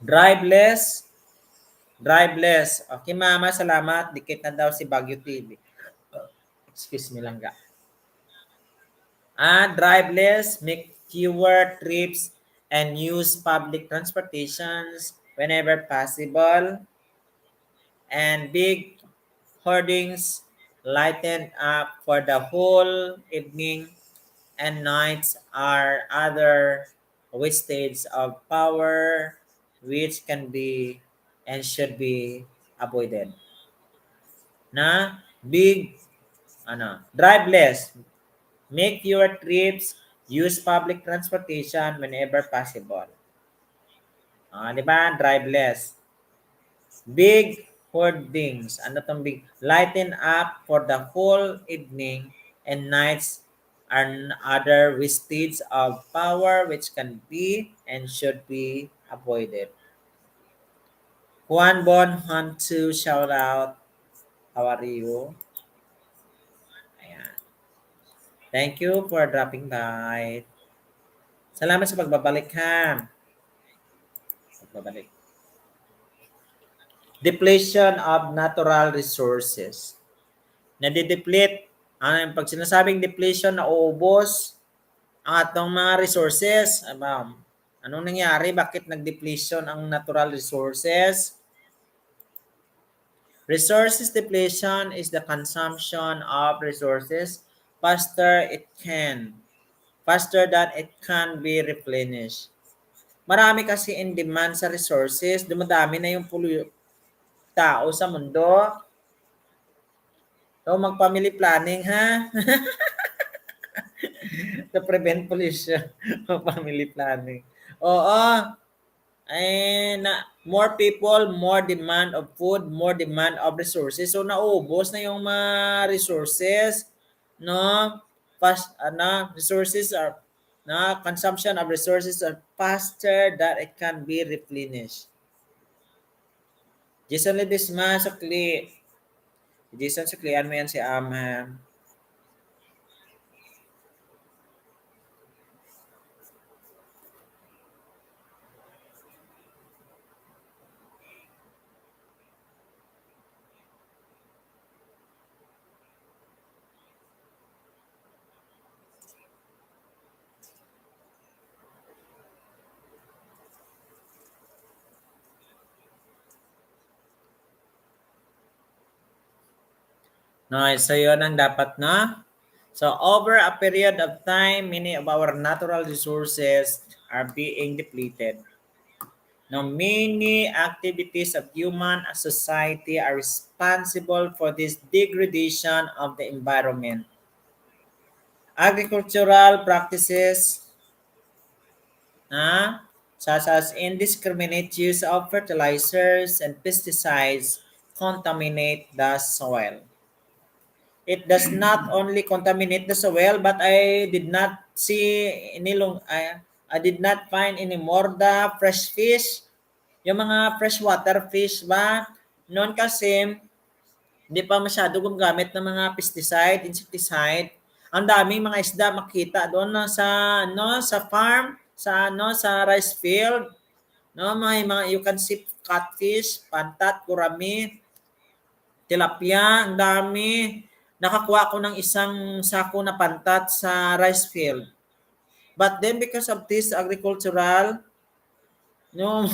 Driveless. Okay, mama, salamat. Dikit na daw si Baguio TV. Excuse me lang ga. Driveless, make fewer trips and use public transportations whenever possible. And big hoardings lighten up for the whole evening and nights are other wastage of power which can be and should be avoided. Drive less, make fewer trips, use public transportation whenever possible. Di ba? Drive less. Big hoardings. Ano tong big? Lighten up for the whole evening and nights are other wastage of power which can be and should be avoided. Juan Bon 2, shout out. How are you? Ayan. Thank you for dropping by. Salamat sa pagbabalik ha. Depletion of natural resources. Nadideplete. Pag sinasabing depletion, nauubos ang atong mga resources. Anong nangyari? Bakit nag-depletion ang natural resources? Resources depletion is the consumption of resources faster than it can be replenished. Marami kasi in demand sa resources, dumadami na yung tao sa mundo. So, mag-family planning, ha? To prevent pollution. Mag-family planning. Oo. More people, more demand of food, more demand of resources. So, naubos na yung mga resources. No? Resources are, consumption of resources are faster that it can be replenished. Jason Ledesma sa Kli. Jason sa Klian mo yan si Ama. No, so yun ang dapat na. So over a period of time, many of our natural resources are being depleted. Now, many activities of human society are responsible for this degradation of the environment. Agricultural practices, such as indiscriminate use of fertilizers and pesticides, contaminate the soil. It does not only contaminate the soil, but I did not see I did not find anymore the fresh fish. Yung mga freshwater fish ba, noon kasi hindi pa masyado gumagamit ng mga pesticide, insecticide. Ang daming mga isda makita doon na sa farm, sa rice field, no, may mga you can see catfish, pantat, gurami, tilapia, ang dami. Nakakuha ko ng isang sako na pantat sa rice field. But then because of this agricultural, no,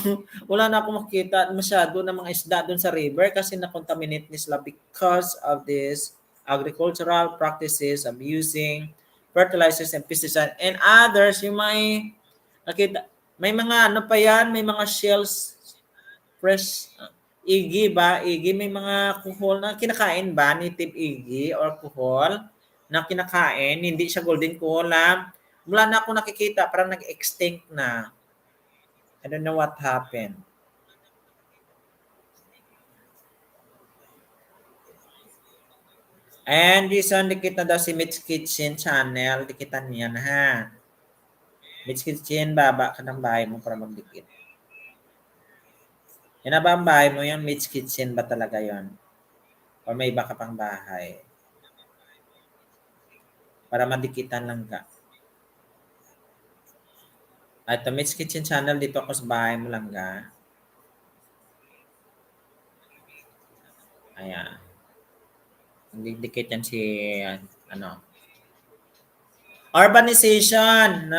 wala na akong makita masyado ng mga isda doon sa river kasi na-contaminate ni sila because of this agricultural practices of using fertilizers and pesticides and others. Yung nakita, may mga ano pa yan, may mga shells, fresh igi ba? Igi, may mga kuhol na kinakain ba? Native igi or kuhol na kinakain, hindi siya golden kuhol lang. Wala na ako nakikita, parang nag-extinct na. I don't know what happened. And Jason, dikit na daw si Mitch Kitchen channel. Dikitan niya na ha. Mitch Kitchen, baba ka ng bahay mo para magdikit. Yan na ba ang bahay mo? Yung Mitch Kitchen ba talaga yon? O may iba ka pang bahay? Para madikitan lang ka. At Mitch Kitchen channel, dito ako sa bahay mo lang ka. Ayan. Dikit yan si, ano. Urbanization,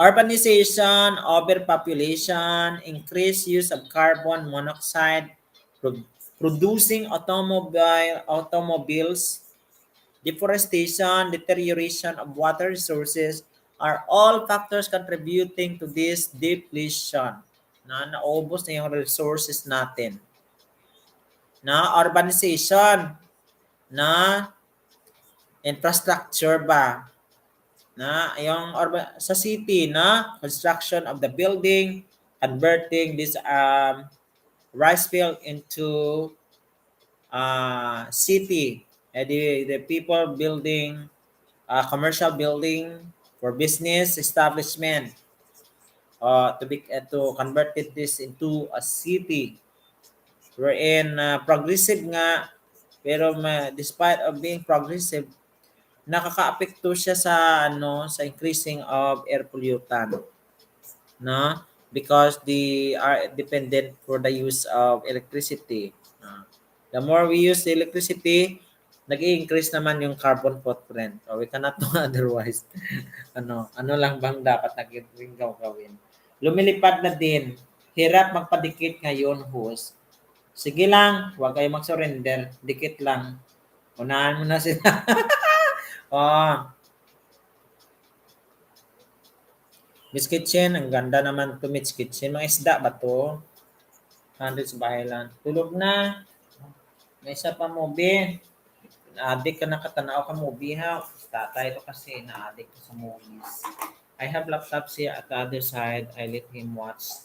Urbanization, overpopulation, increased use of carbon monoxide, producing automobiles, deforestation, deterioration of water resources are all factors contributing to this depletion. Naubos na yung resources natin. Urbanization, infrastructure ba? Sa city, construction of the building, converting this rice field into city. The people building commercial building for business establishment to convert this into a city wherein progressive nga, pero despite of being progressive, nakakaapekto siya sa increasing of air pollutant, because they are dependent for the use of electricity. The more we use the electricity, nag-i-increase naman yung carbon footprint. So we cannot do otherwise. Ano lang bang dapat natin gawin? Lumilipad na din. Hirap magpadikit ngayon, host. Sige lang, huwag kayo mag-surrender. Dikit lang. Unahan mo na sila. Oh, Miss Kitchen, ang ganda naman to Miss Kitchen. Mga isda ba to? Hundreds of Island. Tulog na. May isa pa movie. Na-addict ka na katanaw ka movie ha. Tatay to kasi na-addict sa movies. I have laptops here at the other side. I let him watch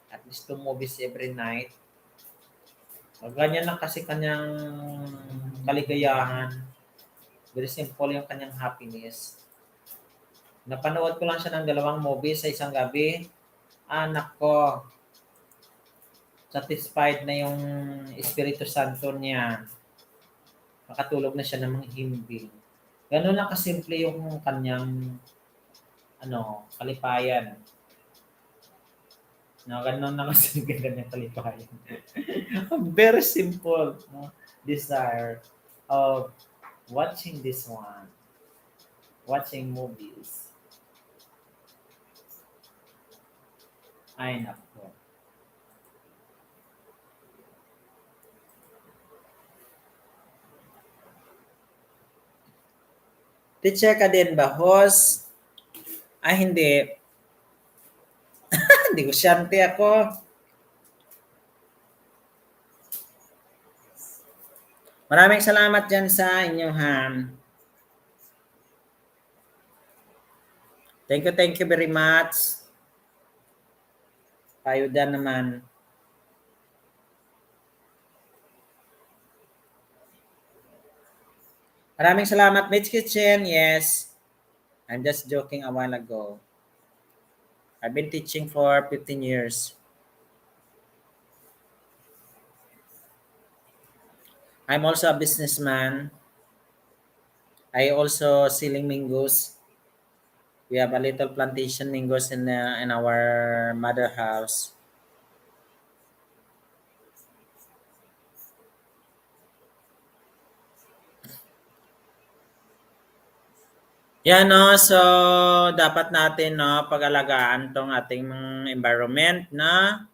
at least 2 movies every night. Ganyan lang kasi kanyang kaligayahan. Very simple yung kanyang happiness. Napanood ko lang siya ng 2 movies sa isang gabi. Anak ko, satisfied na yung Espiritu Santo niya. Makatulog na siya ng mga himbing. Ganun lang kasimple yung kanyang kalipayan. No, ganun lang kasimple kanyang kalipayan. Very simple, no? Desire of watching this one, watching movies. Ay, nako. Teacher ka din ba, host? Ay, hindi. Hindi ko siyante ako. Maraming salamat dyan sa inyong ham. Thank you very much. Kayo dyan naman. Maraming salamat, Mitch Kitchen. Yes. I'm just joking a while ago. I've been teaching for 15 years. I'm also a businessman. I also selling mangoes. We have a little plantation mangoes in our mother house. Yeah, no, so dapat natin no pag-alagaan tong ating environment na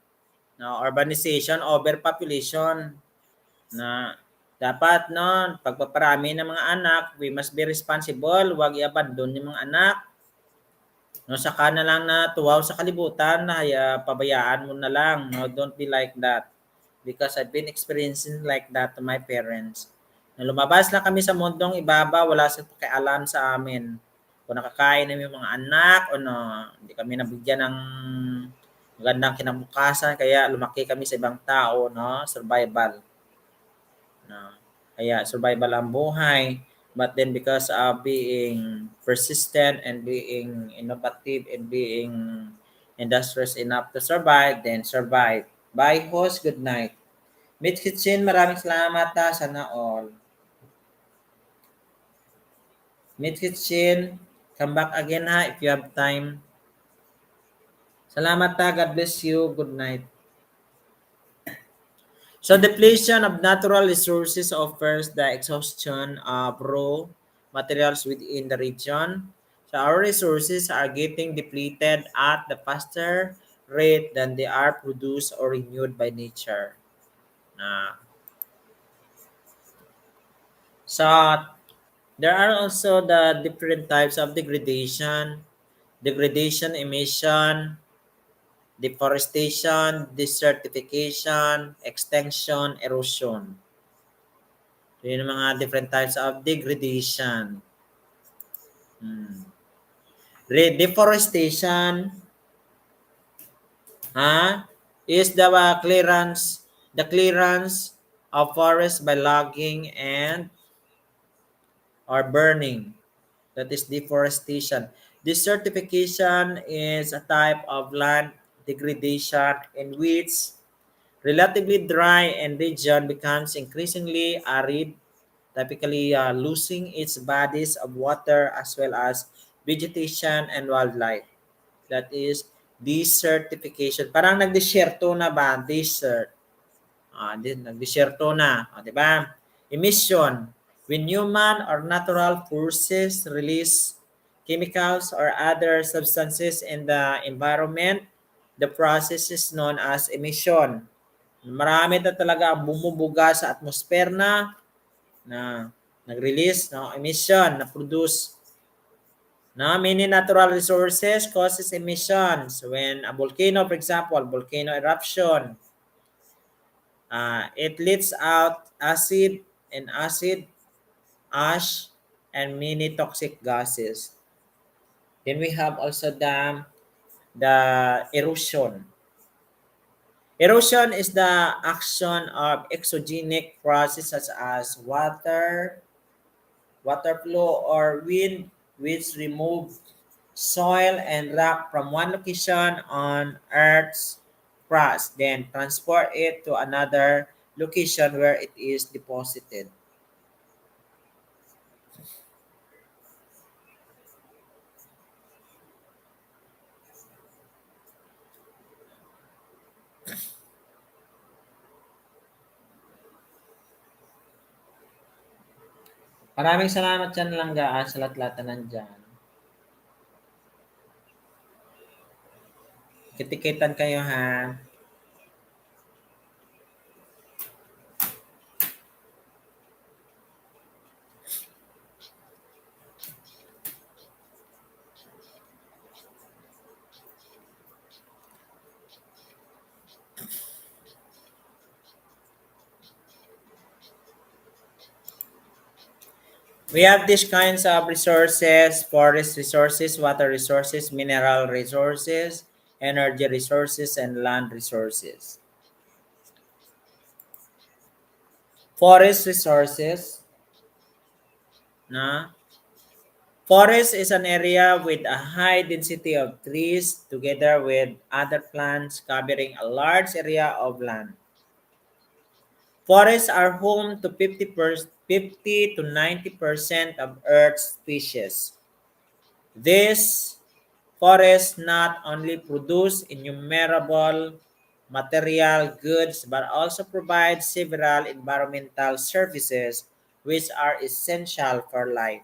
no urbanization, overpopulation na dapat no pagpaparami ng mga anak, we must be responsible, huwag i-abandon yung mga anak. No, saka na lang na tuwaw sa kalibutan na pabayaan mo na lang. No, don't be like that. Because I've been experiencing like that to my parents. Na lumabas lang kami sa mundong ibaba, wala silang pakialam sa amin. Kung nakakain namin yung mga anak o no, hindi kami nabigyan ng magandang kinabukasan, kaya lumaki kami sa ibang tao, no? Survival. No? Kaya survival ang buhay. But then because of being persistent and being innovative and being industrious enough to survive, then survive. Bye host, good night. Meet Kitchen, maraming salamat ha, sana all. Meet Kitchen, come back again ha if you have time. Salamat ha, God bless you, good night. So depletion of natural resources offers the exhaustion of raw materials within the region. So our resources are getting depleted at the faster rate than they are produced or renewed by nature. So there are also the different types of degradation, emission, deforestation, desertification, extinction, erosion. So, yun ang mga different types of degradation. Deforestation is the clearance of forest by logging and or burning. That is deforestation. Desertification is a type of land degradation in which relatively dry and region becomes increasingly arid, typically losing its bodies of water as well as vegetation and wildlife. That is desertification. Parang nagdesyerto na ba? Desert. Nagdesyerto na. Di ba? Emission. When human or natural forces release chemicals or other substances in the environment, the process is known as emission. Marami na talaga ang bumubuga sa atmosphere na nag-release, no, emission, na produce Now, many natural resources causes emissions. When a volcano, for example, volcano eruption, it lets out acid, ash, and many toxic gases. Then we have also the erosion. Erosion is the action of exogenic processes such as water flow, or wind, which remove soil and rock from one location on Earth's crust, then transport it to another location where it is deposited. Maraming salamat dyan lang sa lahat-lahat na nandyan. Kitikitan kayo ha. We have these kinds of resources: forest resources, water resources, mineral resources, energy resources, and land resources. Forest resources, na forest is an area with a high density of trees together with other plants covering a large area of land. Forests are home to 50 to 90% of Earth's species. These forests not only produce innumerable material goods but also provide several environmental services which are essential for life.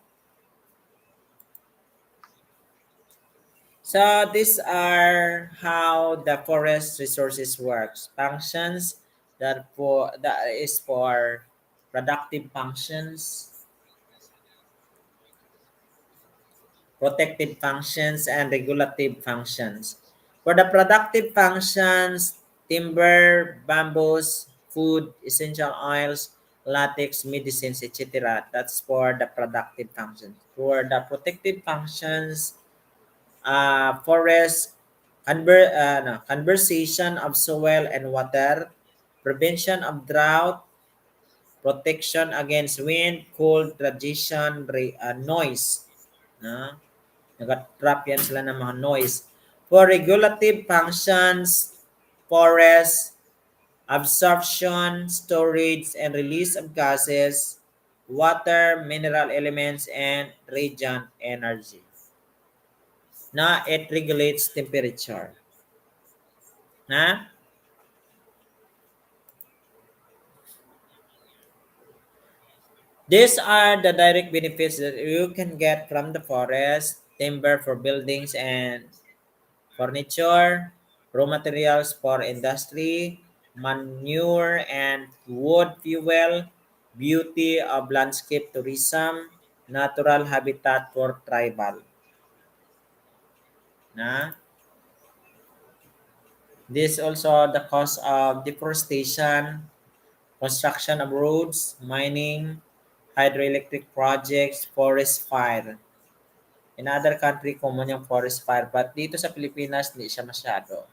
So these are how the forest resources works. Functions that is for productive functions, protective functions, and regulative functions. For the productive functions, timber, bamboos, food, essential oils, latex, medicines, etc. That's for the productive functions. For the protective functions, forest, conservation of soil and water, prevention of drought, protection against wind, cold, radiation, noise. No? Nag-trap yan sila ng mga noise. For regulative functions, forest, absorption, storage, and release of gases, water, mineral elements, and radiant energy. Na it regulates temperature. Na? These are the direct benefits that you can get from the forest: timber for buildings and furniture, raw materials for industry, manure and wood fuel, beauty of landscape tourism, natural habitat for tribal. Na? This also the cause of deforestation, construction of roads, mining, hydroelectric projects, forest fire. In other country, common yung forest fire. But dito sa Pilipinas, hindi siya masyado.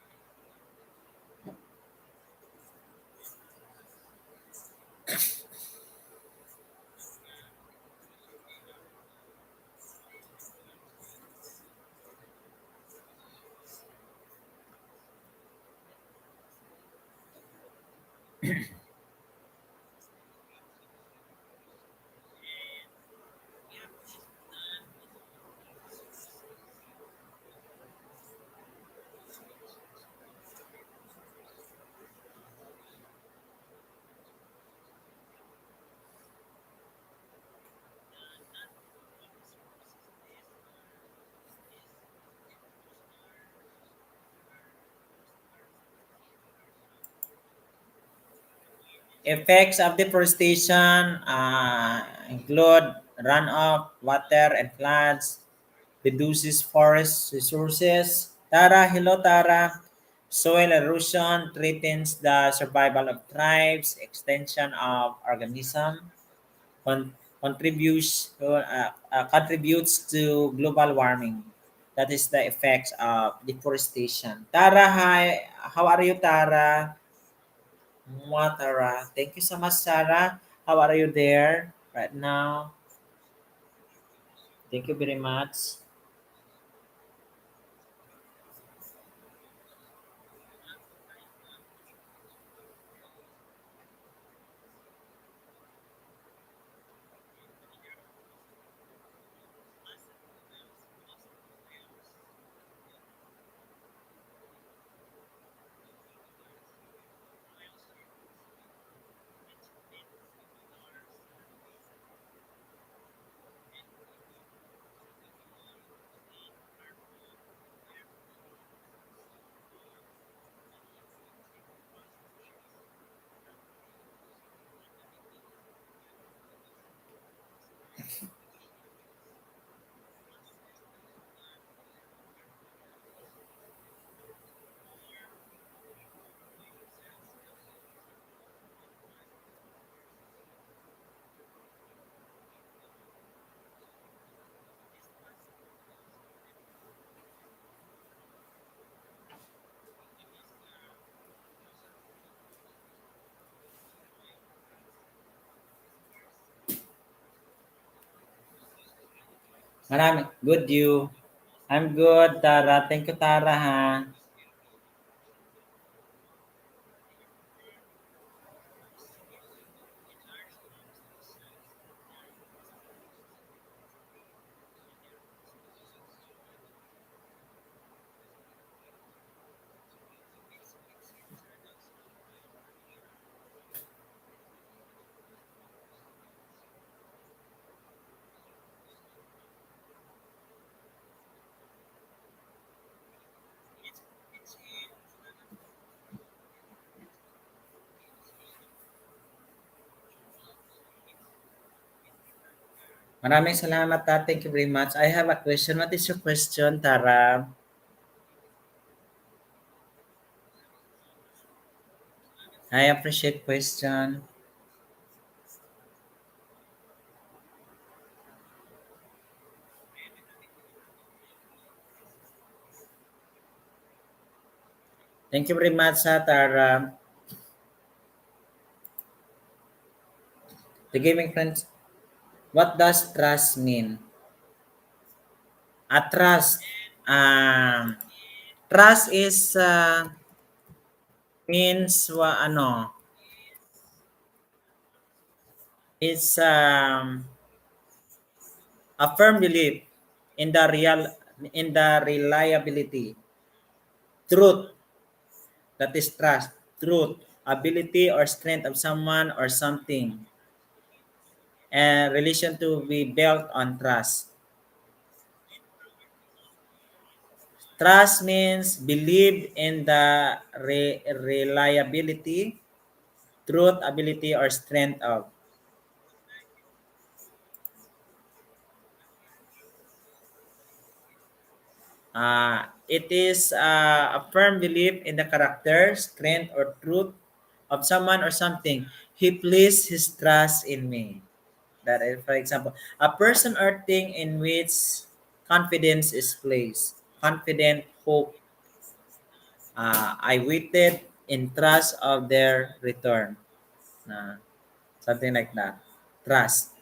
Effects of deforestation include runoff, water, and floods, reduces forest resources. Tara, hello Tara. Soil erosion threatens the survival of tribes, extension of organism, contributes to global warming. That is the effects of deforestation. Tara, hi. How are you, Tara? Tara. Thank you so much, Sarah. How are you there right now? Thank you very much. Marami. Good you. I'm good, Tara. Thank you, Tara, ha. Maraming salamat, Tara. Thank you very much. I have a question. What is your question, Tara? I appreciate question. Thank you very much, ha, Tara. The gaming friends. What does trust mean? A trust. Um, trust is means ano, is a firm belief in the reliability, truth, that is trust, truth, ability or strength of someone or something, and relation to be built on trust. Trust means believe in the reliability, truth, ability, or strength of. It is a firm belief in the character, strength, or truth of someone or something. He placed his trust in me. That is, for example, a person or thing in which confidence is placed. Confident, hope. I waited in trust of their return. Uh, Something like that. Trust.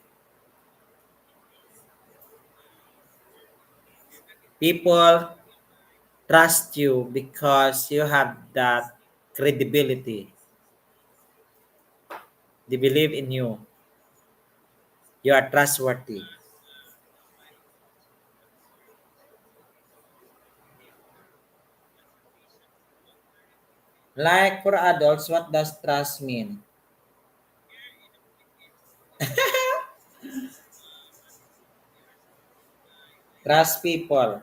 People trust you because you have that credibility. They believe in you. You are trustworthy. Like for adults, what does trust mean? Trust people.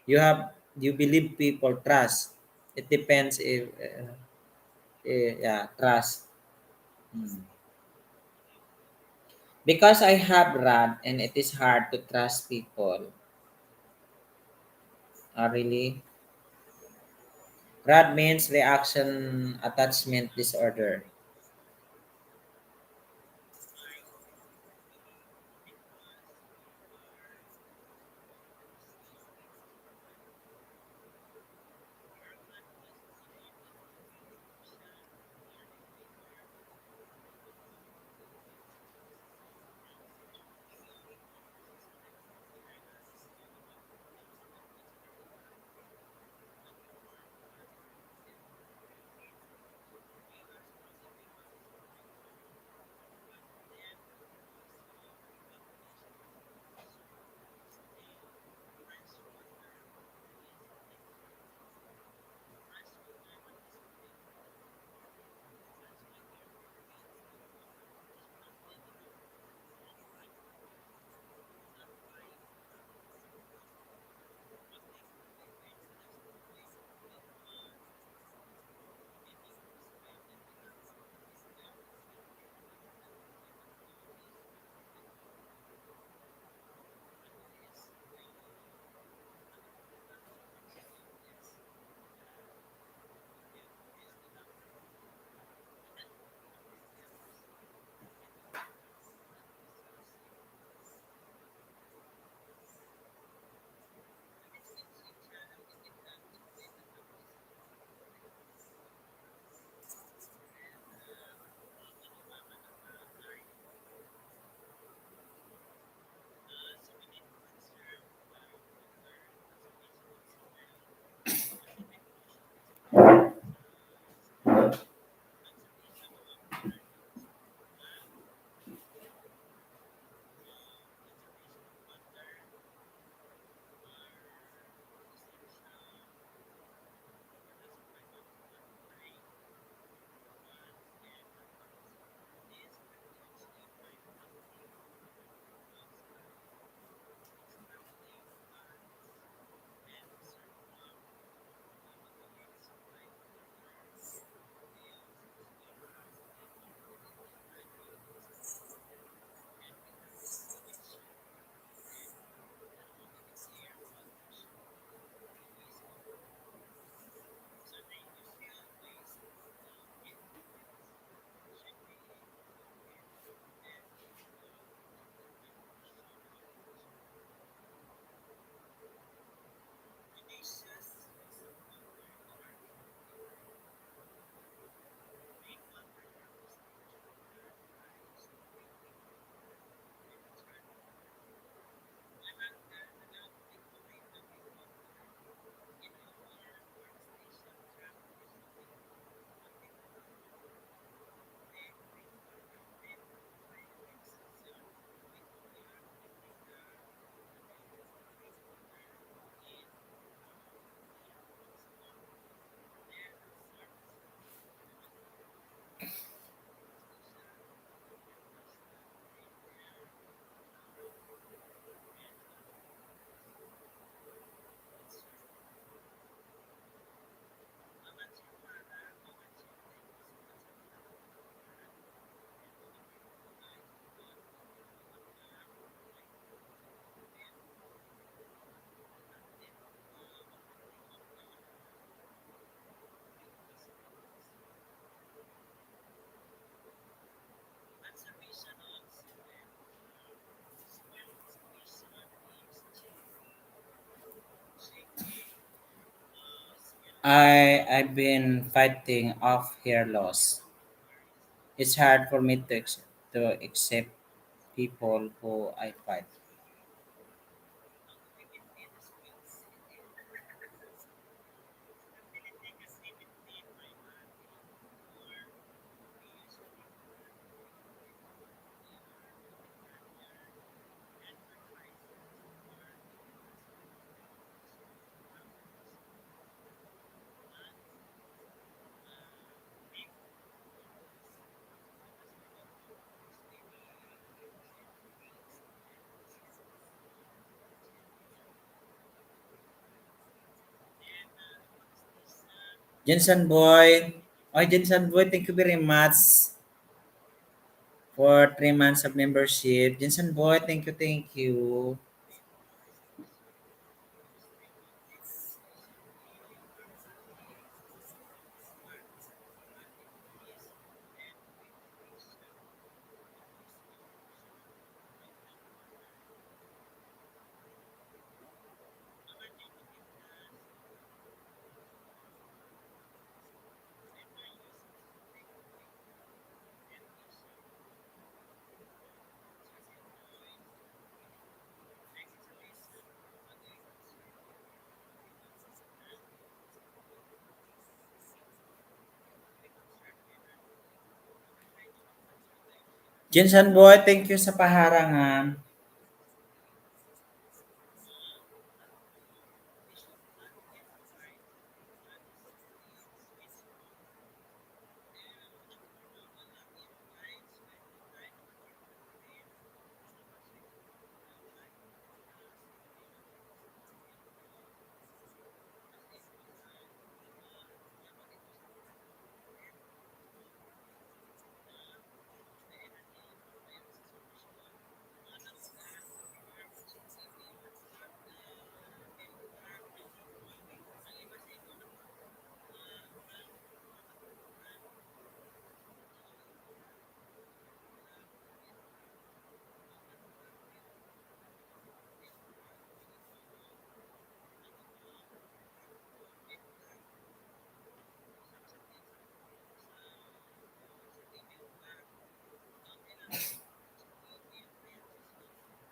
You believe people trust. It depends if yeah, trust. Hmm. Because I have read and it is hard to trust people. Really? RAD means reaction attachment disorder. I've been fighting off hair loss. It's hard for me to accept people who I fight. Jensen Boy, oh Jensen Boy, thank you very much for 3 months of membership. Jensen Boy, thank you, thank you. Jinsan Boy, thank you sa paharangan.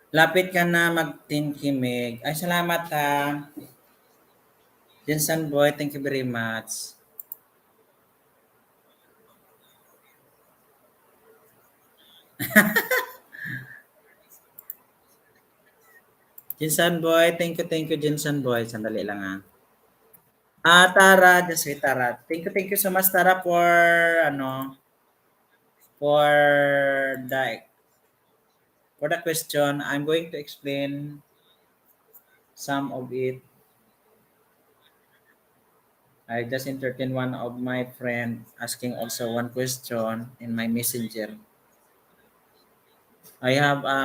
Lapit ka na magtinkimig. Ay, salamat ha. Jinsan Boy, thank you very much. Jinsan Boy, thank you, Jinsan Boy. Sandali lang ha. Tara, just wait, Tara. Thank you so much, Tara, the for the question. I'm going to explain some of it. I just entertained one of my friend asking also one question in my messenger. I have a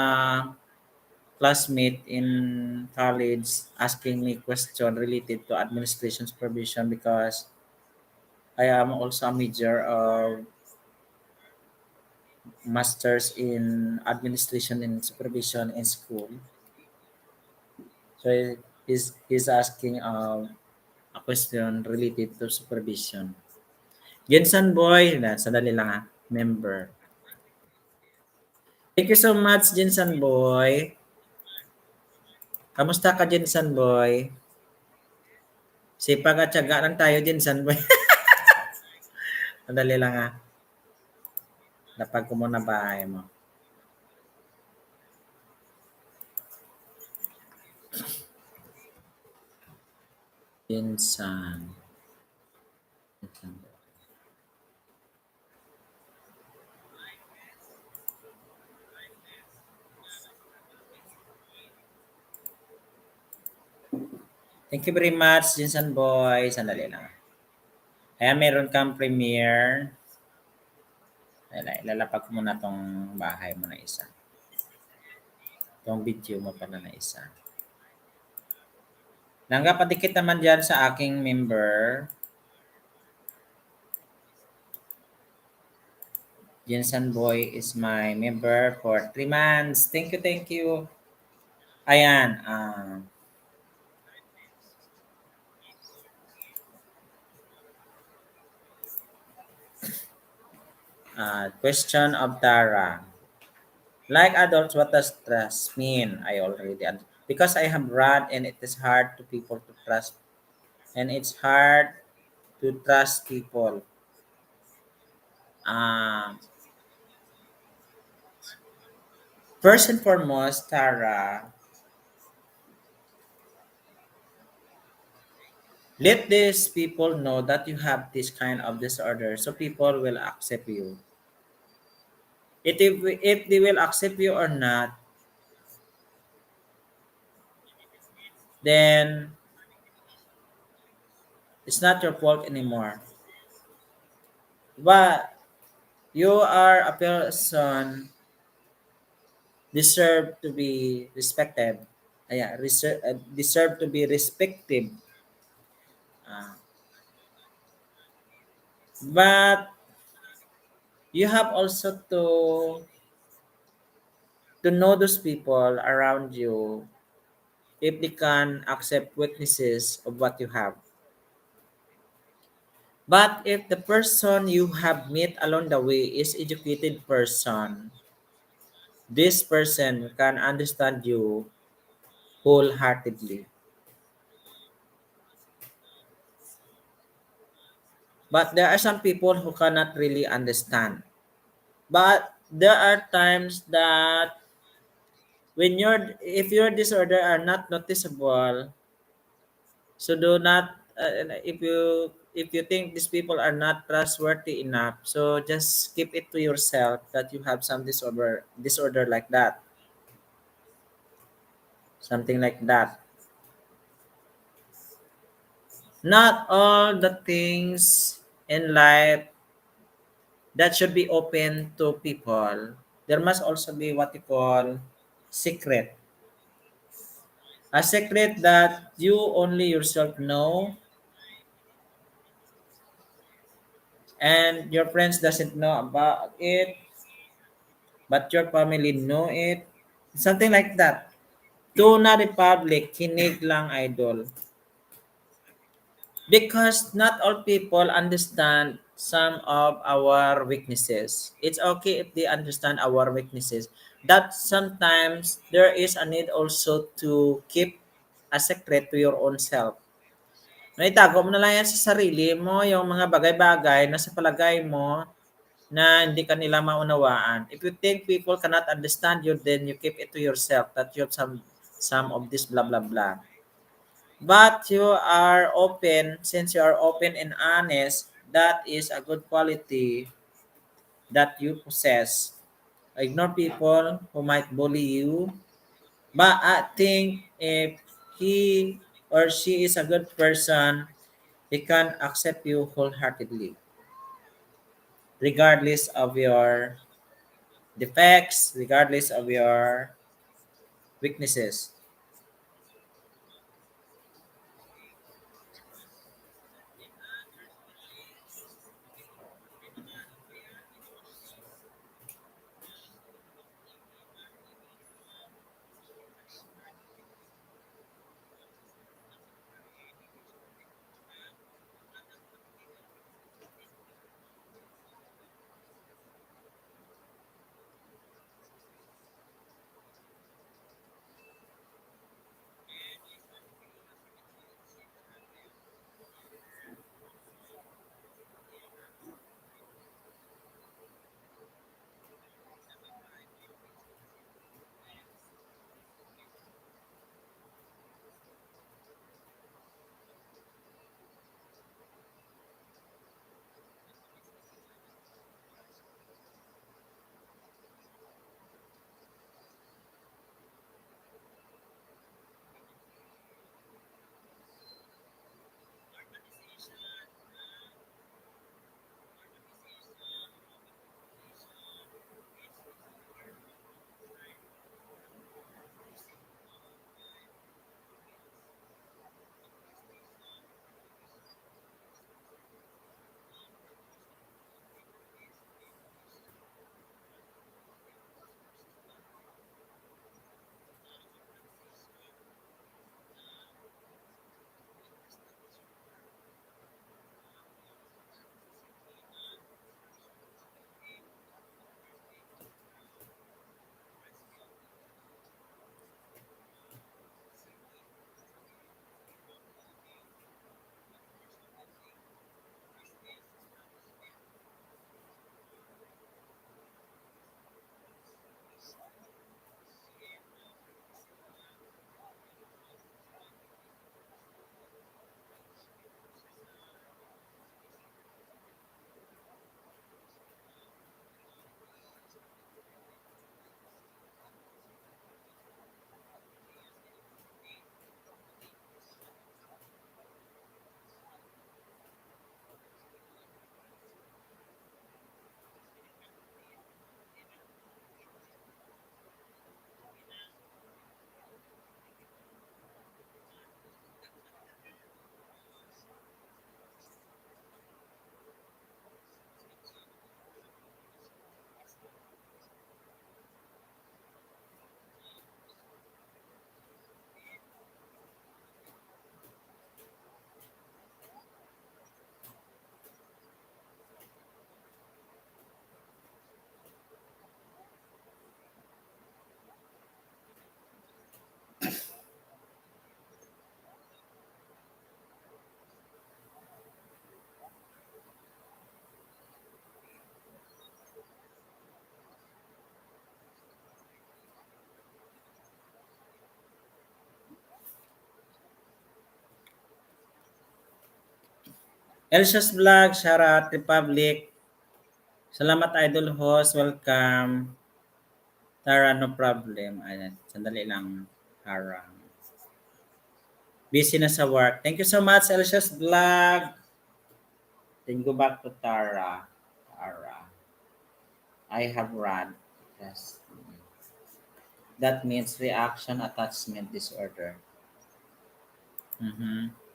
classmate in college asking me question related to administration supervision because I am also a major of masters in administration and supervision in school. So he's asking a question related to supervision. Jensen Boy, sandali lang ha, member. Thank you so much, Jensen Boy. Kamusta ka, Jensen Boy? Sipag at tiyaga lang tayo, Jensen Boy. Sandali lang ha. Napag ko muna bahay mo. Jensen. Jensen Boy. Thank you very much, Jensen Boy. Sandali lang. Ayan, meron kang premiere. Ayan, ilalapag ko muna tong bahay mo na isa. Tong video mo pala na isa. Nanggapadikit naman dyan sa aking member. Jensen Boy is my member for 3 months. Thank you. Ayan, question of Tara. Like adults, what does trust mean? I already because I have read and it is hard to people to trust and it's hard to trust people. Um, First and foremost, Tara, let these people know that you have this kind of disorder so people will accept you. If they will accept you or not, then it's not your fault anymore. But you are a person deserve to be respected. Deserve to be respected. Uh, but you have also to know those people around you if they can accept weaknesses of what you have. But if the person you have met along the way is educated person, this person can understand you wholeheartedly. But there are some people who cannot really understand. But there are times that when your if your disorder are not noticeable, so do not if you think these people are not trustworthy enough, so just keep it to yourself that you have some disorder like that, something like that. Not all the things in life that should be open to people. There must also be what you call secret. A secret that you only yourself know and your friends doesn't know about it, but your family know it. Something like that. Tuna Republic, kinig lang idol. Because not all people understand some of our weaknesses. It's okay if they understand our weaknesses. That sometimes there is a need also to keep a secret to your own self. Naitago mo na lang yan sa sarili mo, yung mga bagay-bagay na sa palagay mo na hindi ka nila maunawaan. If you think people cannot understand you, then you keep it to yourself that you have some of this blah blah blah. But you are open, since you are open and honest, that is a good quality that you possess. Ignore people who might bully you, but I think if he or she is a good person, he can accept you wholeheartedly, regardless of your defects, regardless of your weaknesses. Elsa's Vlog, Sharat, Republic. Salamat Idol Host, welcome. Tara, no problem. Ayan, sandali lang. Harang. Busy na sa work. Thank you so much, Elsa's Vlog. Then go back to Tara. Tara. I have run. Yes. That means reaction attachment disorder. Mm-hmm.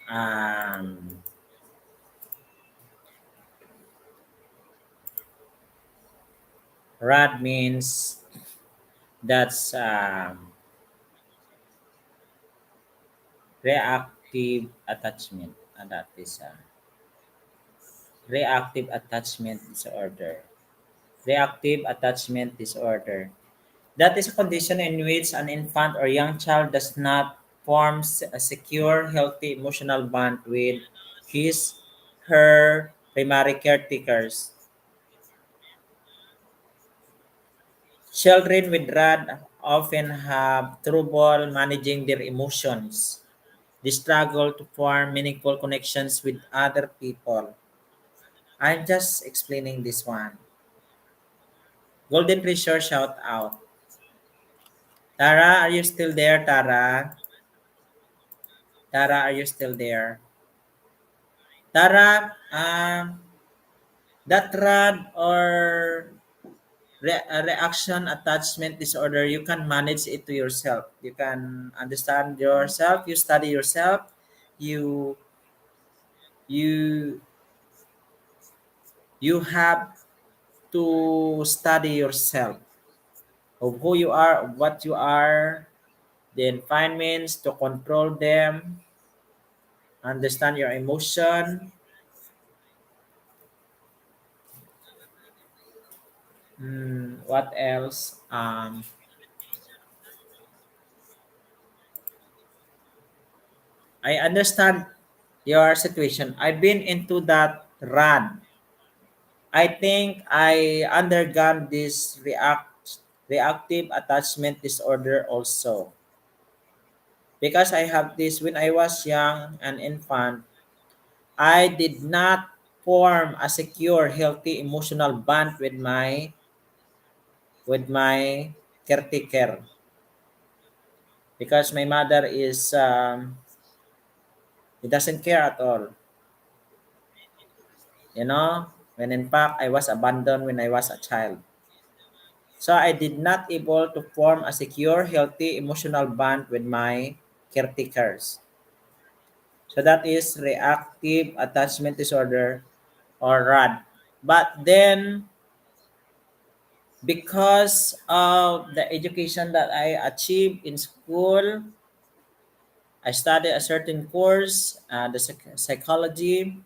Um, RAD means that's reactive attachment. And that is reactive attachment disorder. Reactive attachment disorder. That is a condition in which an infant or young child does not form a secure, healthy emotional bond with his, her primary caretakers. Children with RAD often have trouble managing their emotions. They struggle to form meaningful connections with other people. I'm just explaining this one. Golden Treasure shout out. Tara, are you still there, Tara? Tara, are you still there? Tara, that RAD or reaction attachment disorder, you can manage it to yourself. You can understand yourself, you study yourself, you you you have to study yourself of who you are, of what you are, then find means to control them, understand your emotion. What else? I understand your situation. I've been into that run. I think I undergone this reactive attachment disorder also. Because I have this when I was young, an infant, I did not form a secure, healthy emotional bond with my caretaker because my mother is he doesn't care at all. You know, when in fact I was abandoned when I was a child. So I did not able to form a secure, healthy emotional bond with my caretakers. So that is reactive attachment disorder or RAD. But then because of the education that I achieved in school, I studied a certain course, the psychology.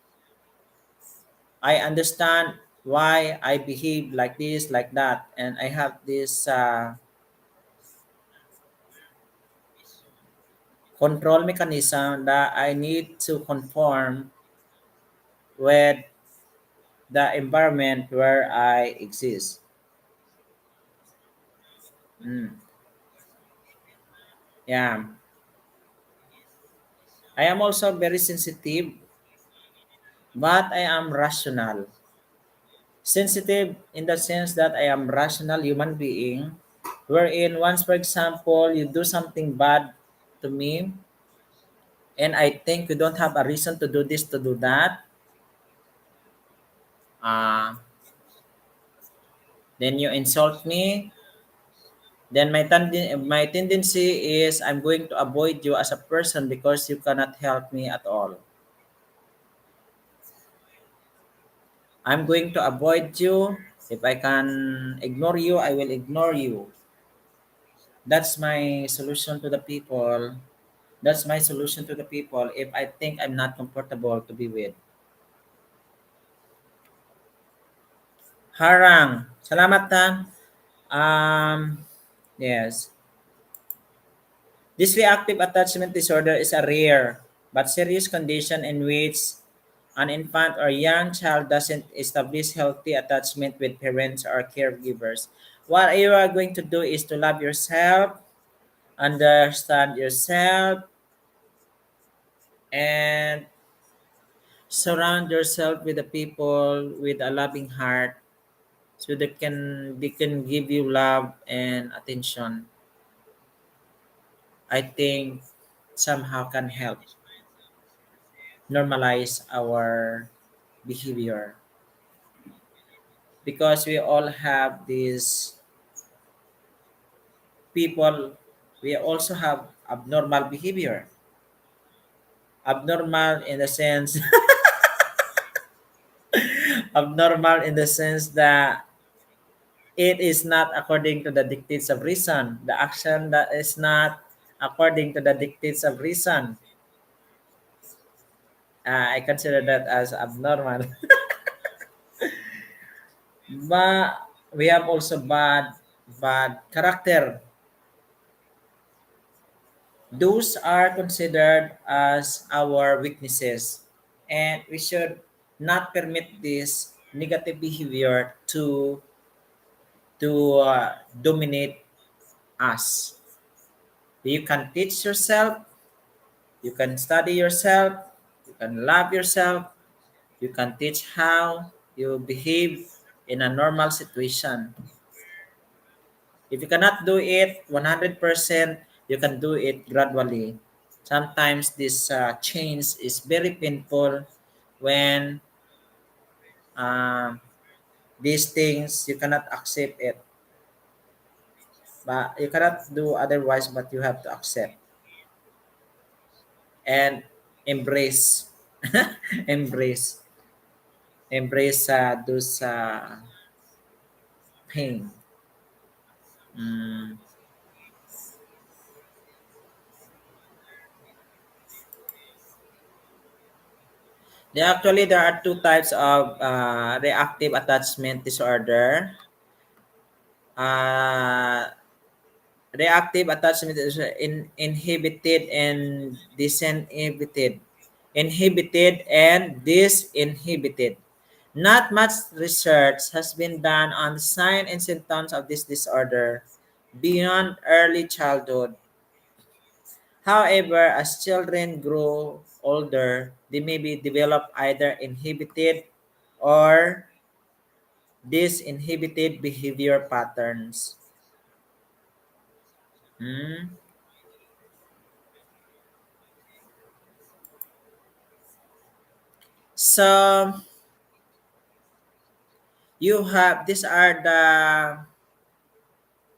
I understand why I behave like this, like that, and I have this control mechanism that I need to conform with the environment where I exist. Mm. Yeah, I am also very sensitive, but I am rational. Sensitive in the sense that I am rational human being, wherein once, for example, you do something bad to me, and I think you don't have a reason to do this, to do that, uh, then you insult me, then my tendency is I'm going to avoid you as a person because you cannot help me at all. I'm going to avoid you. If I can ignore you, I will ignore you. That's my solution to the people. That's my solution to the people if I think I'm not comfortable to be with. Harang. Salamat ha. Um, yes. This reactive attachment disorder is a rare but serious condition in which an infant or young child doesn't establish healthy attachment with parents or caregivers. What you are going to do is to love yourself, understand yourself, and surround yourself with the people with a loving heart so they can give you love and attention. I think somehow can help normalize our behavior because we all have these people. We also have abnormal behavior. Abnormal in the sense abnormal in the sense that it is not according to the dictates of reason. The action that is not according to the dictates of reason. I consider that as abnormal. But we have also bad character. Those are considered as our weaknesses, and we should not permit this negative behavior to dominate us. You can teach yourself, you can study yourself, you can love yourself, you can teach how you behave in a normal situation. If you cannot do it 100%, you can do it gradually. Sometimes this change is very painful when uh, these things you cannot accept it. But you cannot do otherwise, but you have to accept and embrace, embrace, embrace those pain. Mm. There are two types of reactive attachment disorder. Uh, Reactive attachment is inhibited and disinhibited. Inhibited and disinhibited. Not much research has been done on the signs and symptoms of this disorder beyond early childhood. However, as children grow older, they may be develop either inhibited or disinhibited behavior patterns. Hmm? So you have these are the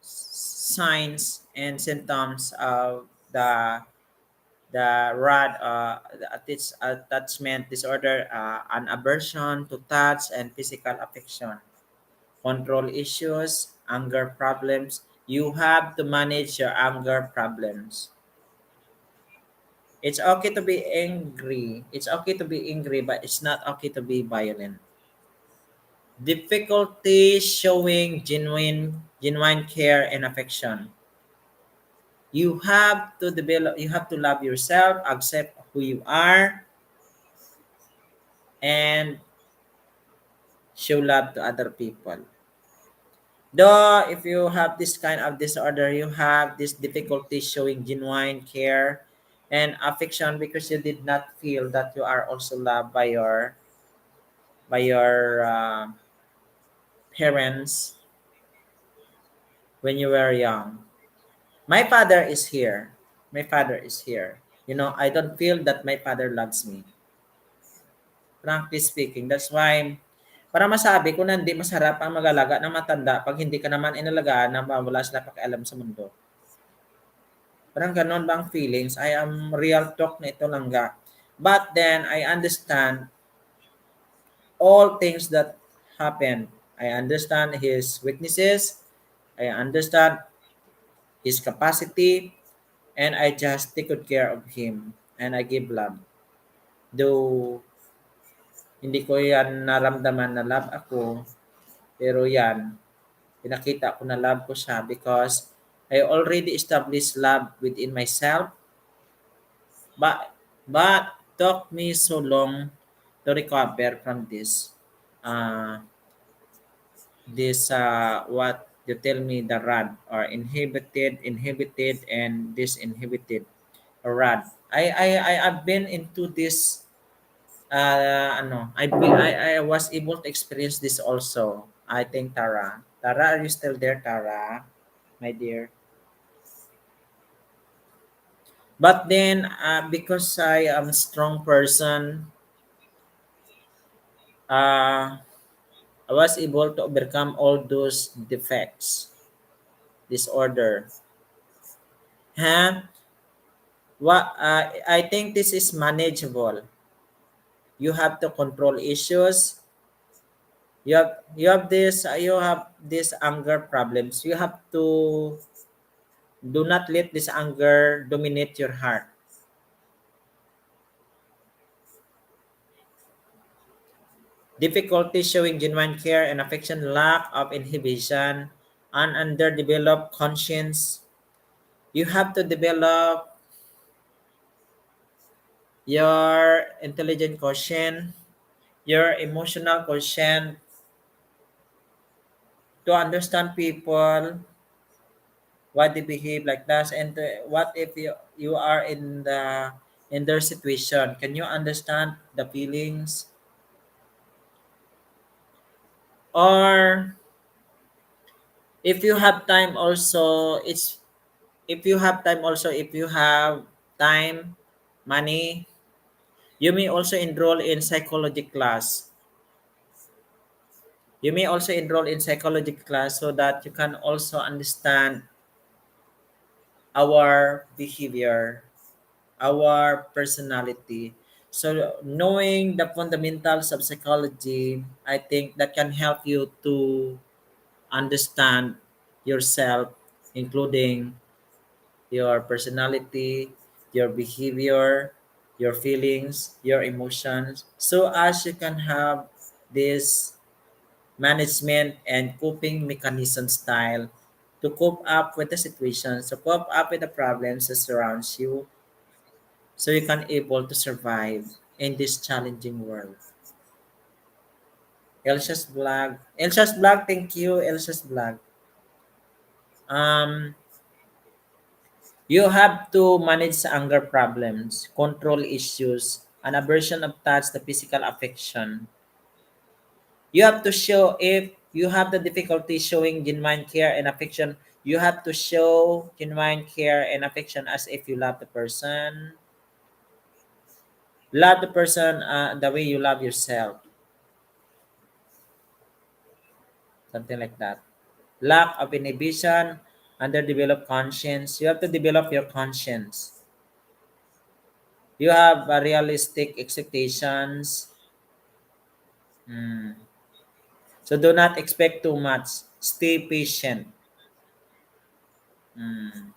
signs and symptoms of the rad attachment disorder, an aversion to touch and physical affection, control issues, anger problems. You have to manage your anger problems. It's okay to be angry. It's okay to be angry, but it's not okay to be violent. Difficulty showing genuine care and affection. You have to love yourself, accept who you are, and show love to other people. Though if you have this kind of disorder, you have this difficulty showing genuine care and affection because you did not feel that you are also loved by your parents when you were young. My father is here. My father is here. I don't feel that my father loves me. Frankly speaking, that's why para masabi ko na hindi masarap ang mag-alaga ng matanda pag hindi ka naman inalagaan na wala sila pakialam sa mundo. Parang ganon ba ang feelings? I am real talk na ito langga. But then, I understand all things that happen. I understand his weaknesses. I understand his capacity. And I just take good care of him. And I give love. Though, hindi ko yan naramdaman na love ako, Pero yan, pinakita ko na love ko siya because I already established love within myself. But took me so long to recover from uh, what you tell me, the rad or inhibited and disinhibited rad. I have been into this I was able to experience this also. I think Tara, are you still there, Tara, my dear? But then because I am a strong person, uh I was able to overcome all those defects, disorder. Huh? What I think this is manageable. You have to control issues. You have this anger problems. You have to do not let this anger dominate your heart. Difficulty showing genuine care and affection, lack of inhibition, an underdeveloped conscience. You have to develop your intelligent quotient, your emotional quotient to understand people, why they behave like that, and what if you are in their situation. Can you understand the feelings? Or if you have time also, it's if you have time, money, you may also enroll in psychology class. You may also enroll in psychology class so that you can also understand our behavior, our personality. So knowing the fundamentals of psychology, I think that can help you to understand yourself, including your personality, your behavior, your feelings, your emotions, so as you can have this management and coping mechanism style to cope up with the situations, to cope up with the problems that surrounds you, so you can able to survive in this challenging world. Elsa's blog, thank you, Elsa's blog. Um, you have to manage anger problems, control issues, an aversion of touch, the physical affection. You have to show if you have the difficulty showing genuine care and affection, you have to show genuine care and affection as if you love the person. Love the person the way you love yourself, something like that. Lack of inhibition, underdeveloped conscience. You have to develop your conscience. You have realistic expectations. Mm. So do not expect too much. Stay patient. Mm.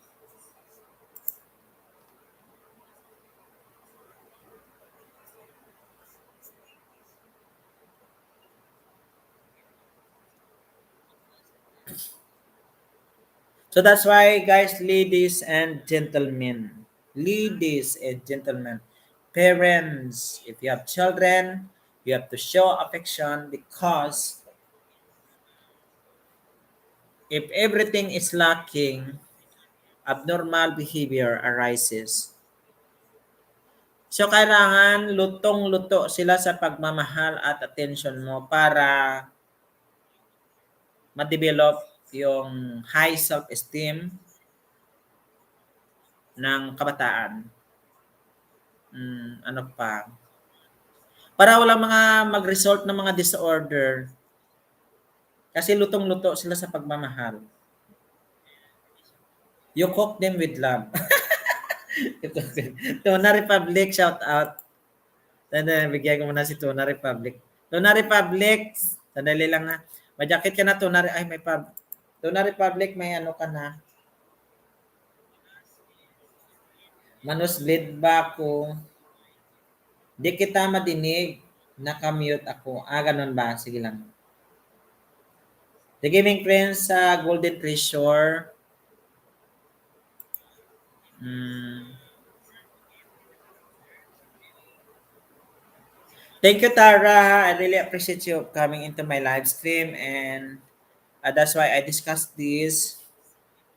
So that's why, guys, ladies and gentlemen, parents, if you have children, you have to show affection because if everything is lacking, abnormal behavior arises. So, kailangan lutong-luto sila sa pagmamahal at attention mo para ma-develop yung high self-esteem ng kabataan. Ano pa? Para walang mga mag-result ng mga disorder kasi lutong-luto sila sa pagmamahal. You cook them with love. Tuna Republic, shout out. Bigyan ko muna si Tuna Republic. Tuna Republic, sandali lang na. Majakit ka na, ay may Tuna Republic, may ano ka na. Manus bleed ba ako? Di kita madinig. Nakamute ako. Ganun ba? Sige lang. The Gaming Prince, Golden Treasure. Mm. Thank you, Tara. I really appreciate you coming into my live stream, and that's why I discussed this.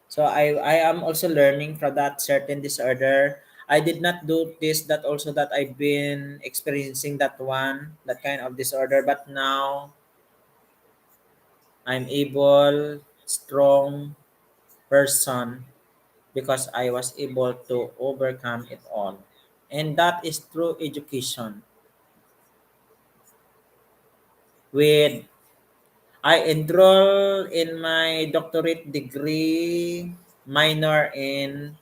So I am also learning from that certain disorder. I did not do this that also that I've been experiencing that one, that kind of disorder. But now I'm able, strong person because I was able to overcome it all. And that is through education. With I enroll in my doctorate degree minor in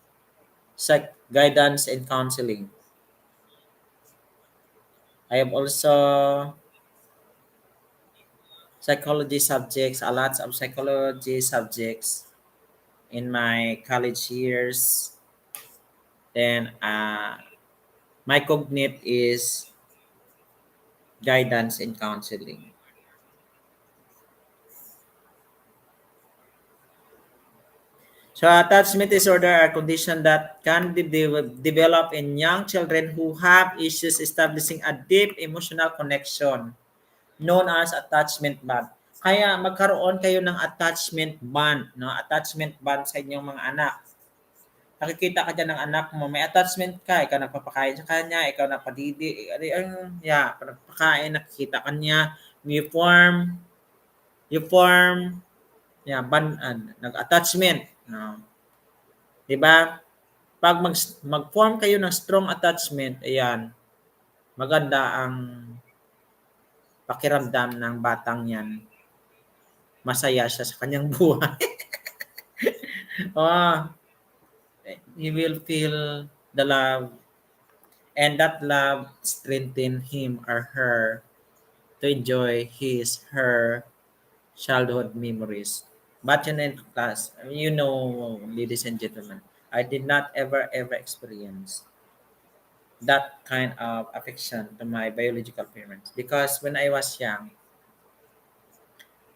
guidance and counseling. I have also psychology subjects, a lot of psychology subjects in my college years. Then my cognate is guidance and counseling. So attachment disorder are conditions that can be develop in young children who have issues establishing a deep emotional connection known as attachment bond. Kaya magkaroon kayo ng attachment bond, no? Attachment bond sa inyong mga anak. Nakikita ka dyan ng anak mo, may attachment ka, ikaw nagpapakain sa kanya, ikaw nagpadidi, nagpapakain, nakikita ka niya, you form, you form, bond, nag-attachment, no? 'Di ba? Pag mag-form kayo ng strong attachment, ayan, maganda ang pakiramdam ng batang 'yan. Masaya siya sa kanyang buhay. Oh, he will feel the love, and that love strengthen him or her to enjoy her childhood memories. But in class, ladies and gentlemen, I did not ever experience that kind of affection to my biological parents because when I was young,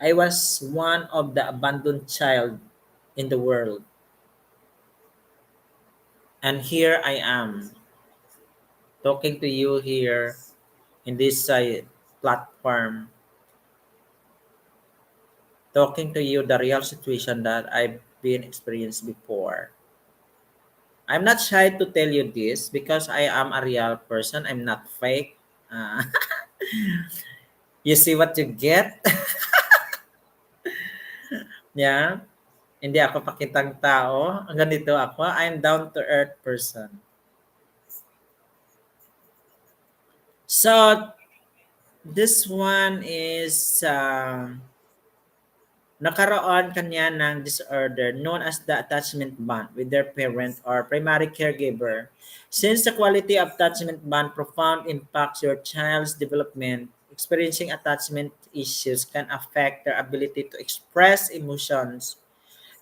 I was one of the abandoned child in the world. And here I am talking to you here in this platform, talking to you the real situation that I've been experienced before. I'm not shy to tell you this because I am a real person. I'm not fake. Uh, you see what you get? Yeah. Hindi ako pakitang tao. Ang ganito ako. I'm down to earth person. So, this one is nakaroon kanya ng disorder known as the attachment bond with their parent or primary caregiver. Since the quality of attachment bond profound impacts your child's development, experiencing attachment issues can affect their ability to express emotions,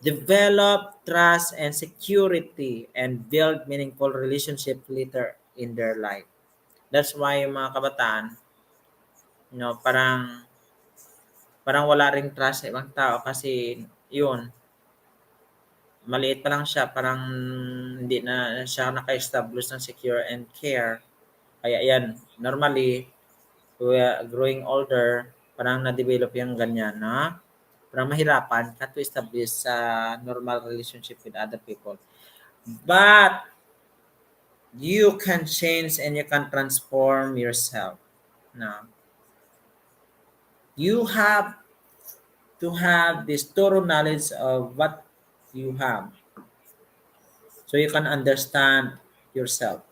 develop trust and security, and build meaningful relationship later in their life. That's why yung mga kabataan, parang wala ring trust sa ibang tao kasi yun, maliit pa lang siya, parang hindi na siya naka-establish ng secure and care. Kaya yan, normally, growing older, parang na-develop yung ganyan, na parang mahirapan ka to establish sa normal relationship with other people. But, you can change and you can transform yourself. Now, you have to have this thorough knowledge of what you have so you can understand yourself.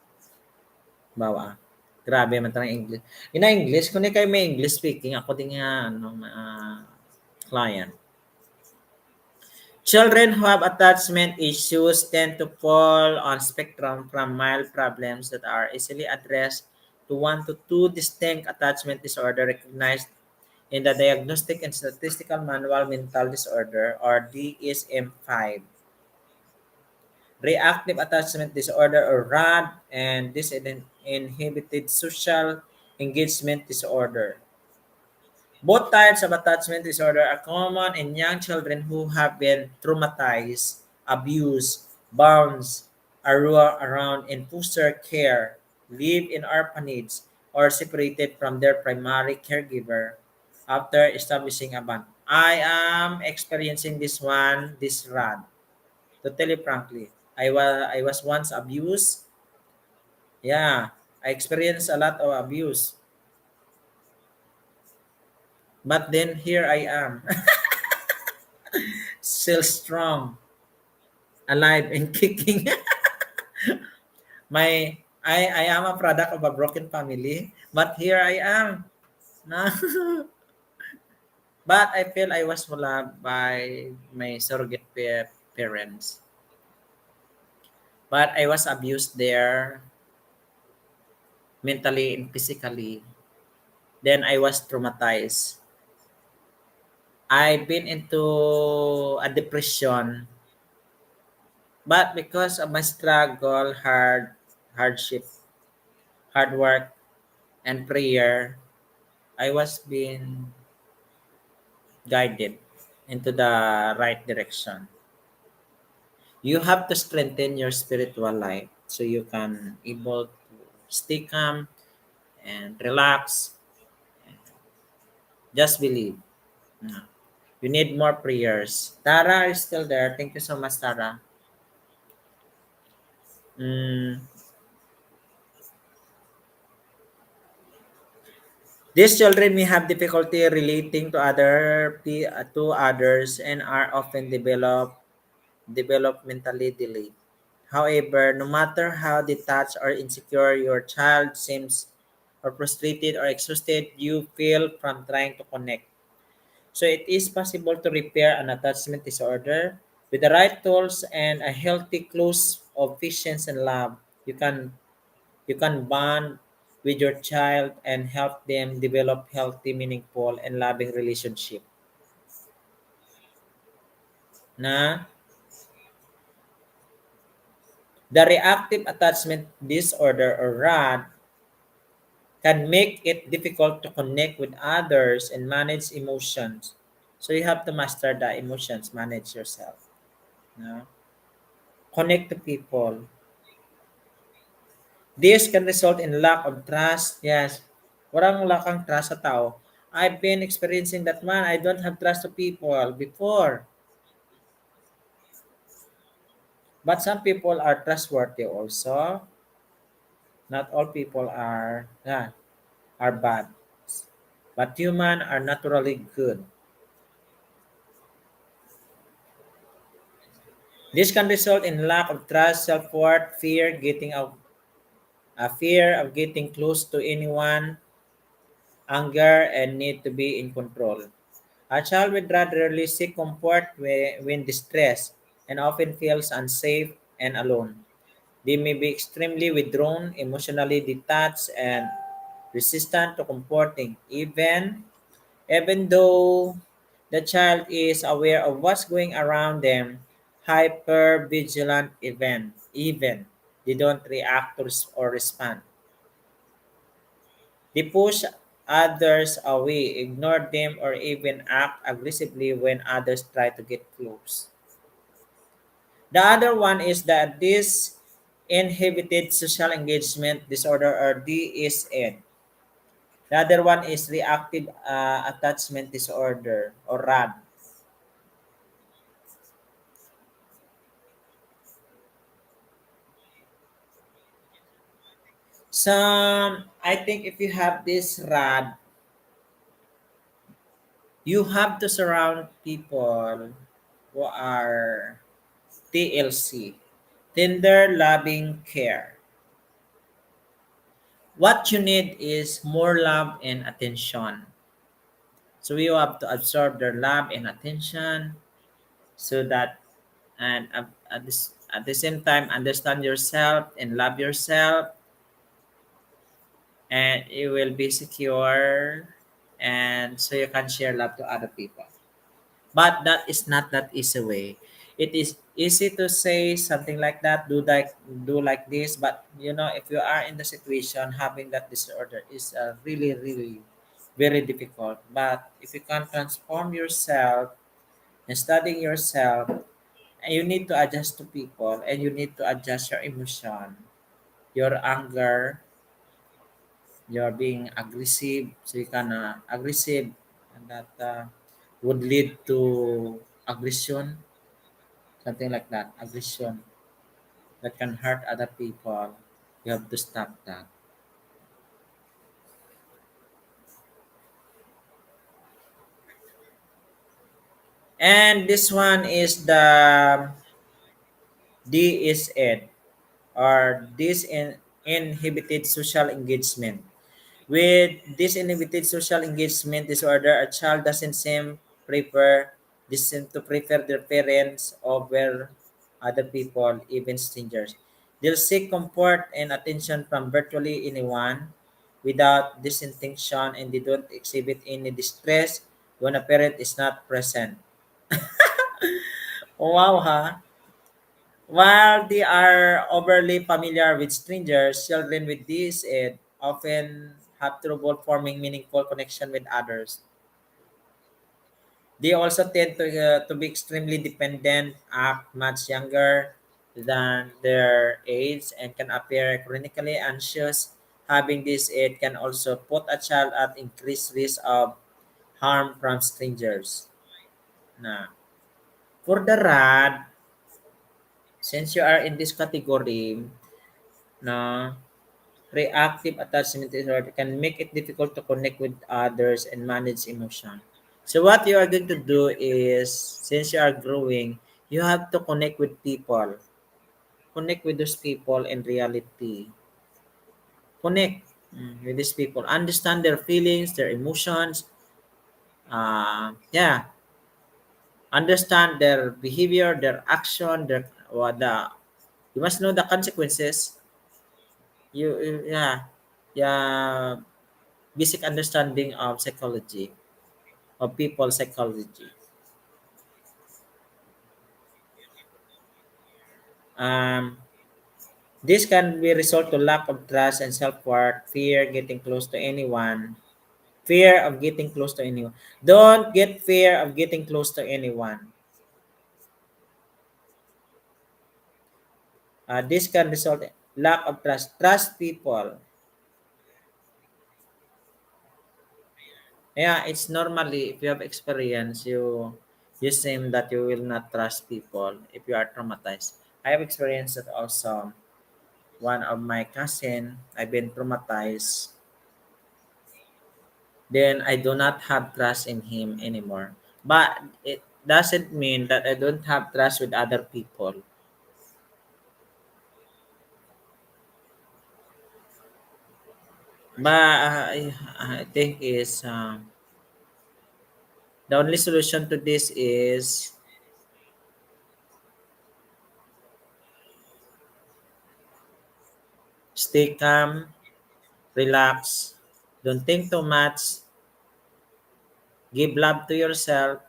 Bawa. Grabe man talaga English. English, kung di kayo may English speaking, ako din nga, client. Children who have attachment issues tend to fall on spectrum from mild problems that are easily addressed to 1 to 2 distinct attachment disorder recognized in the Diagnostic and Statistical Manual Mental Disorder or DSM-5. Reactive Attachment Disorder or RAD, and Disinhibited Social Engagement Disorder. Both types of attachment disorder are common in young children who have been traumatized, abused, bounced around in foster care, live in orphanage, or separated from their primary caregiver after establishing a bond. I am experiencing this one, this rad. To tell you frankly, I was once abused. Yeah, I experienced a lot of abuse. But then here I am, still strong, alive and kicking. I am a product of a broken family, but here I am. No. But I feel I was loved by my surrogate parents. But I was abused there mentally and physically. Then I was traumatized. I've been into a depression, but because of my struggle, hardship, hard work, and prayer, I was being guided into the right direction. You have to strengthen your spiritual life so you can able to stay calm and relax. Just believe. No. You need more prayers. Tara is still there. Thank you so much, Tara. Mm, these children may have difficulty relating to to others and are often developmentally delayed. However, no matter how detached or insecure your child seems or frustrated or exhausted you feel from trying to connect. So it is possible to repair an attachment disorder with the right tools and a healthy close of patience and love. You can you can bond with your child and help them develop healthy, meaningful, and loving relationship. Na the reactive attachment disorder or RAD can make it difficult to connect with others and manage emotions. So you have to master the emotions, manage yourself. No? Connect to people. This can result in lack of trust. Yes. Walang lakang trust sa tao. I've been experiencing that one. I don't have trust to people before. But some people are trustworthy also. Not all people are bad. But human are naturally good. This can result in lack of trust, self-worth, fear of getting close to anyone, anger, and need to be in control. A child would rather seek comfort when distressed and often feels unsafe and alone. They may be extremely withdrawn, emotionally detached, and resistant to comforting, even though the child is aware of what's going around them. Hyper vigilant even they don't react or respond. They push others away, ignore them, or even act aggressively when others try to get close. The other one is that this inhibited social engagement disorder or DSN. The other one is reactive attachment disorder or RAD. I think if you have this RAD, you have to surround people who are TLC, tender loving care. What you need is more love and attention. So you have to absorb their love and attention so that and at the same time understand yourself and love yourself and you will be secure and so you can share love to other people. But that is not that easy way. It is easy to say something like that, do like this, but you know if you are in the situation having that disorder is really really very difficult. But if you can transform yourself and studying yourself, and you need to adjust to people and you need to adjust your emotion, your anger, you're being aggressive, so you can aggressive, and that would lead to aggression, something like that, aggression that can hurt other people. You have to stop that. And this one is the D is it, or inhibited social engagement. With this inhibited social engagement disorder, a child doesn't prefer seem to prefer their parents over other people, even strangers. They'll seek comfort and attention from virtually anyone without distinction, and they don't exhibit any distress when a parent is not present. Wow, ha! While they are overly familiar with strangers, children with this age often have trouble forming meaningful connection with others. They also tend to be extremely dependent, act much younger than their age, and can appear chronically anxious. Having this age can also put a child at increased risk of harm from strangers. Now, for the rad, since you are in this category, no, reactive attachment disorder can make it difficult to connect with others and manage emotion. So what you are going to do is, since you are growing, you have to connect with people. Connect with those people in reality. Connect with these people. Understand their feelings, their emotions. Yeah, understand their behavior, their action, their what the. You must know the consequences. Yeah, yeah, basic understanding of psychology, of people psychology. Um, this can be result to lack of trust and self-worth, fear getting close to anyone, fear of getting close to anyone. Don't get fear of getting close to anyone. This can result in lack of trust. Trust people. Yeah, it's normally if you have experience, you seem that you will not trust people if you are traumatized. I have experienced that also. One of my cousin, I've been traumatized. Then I do not have trust in him anymore. But it doesn't mean that I don't have trust with other people. But I think is the only solution to this is stay calm, relax, don't think too much, give love to yourself,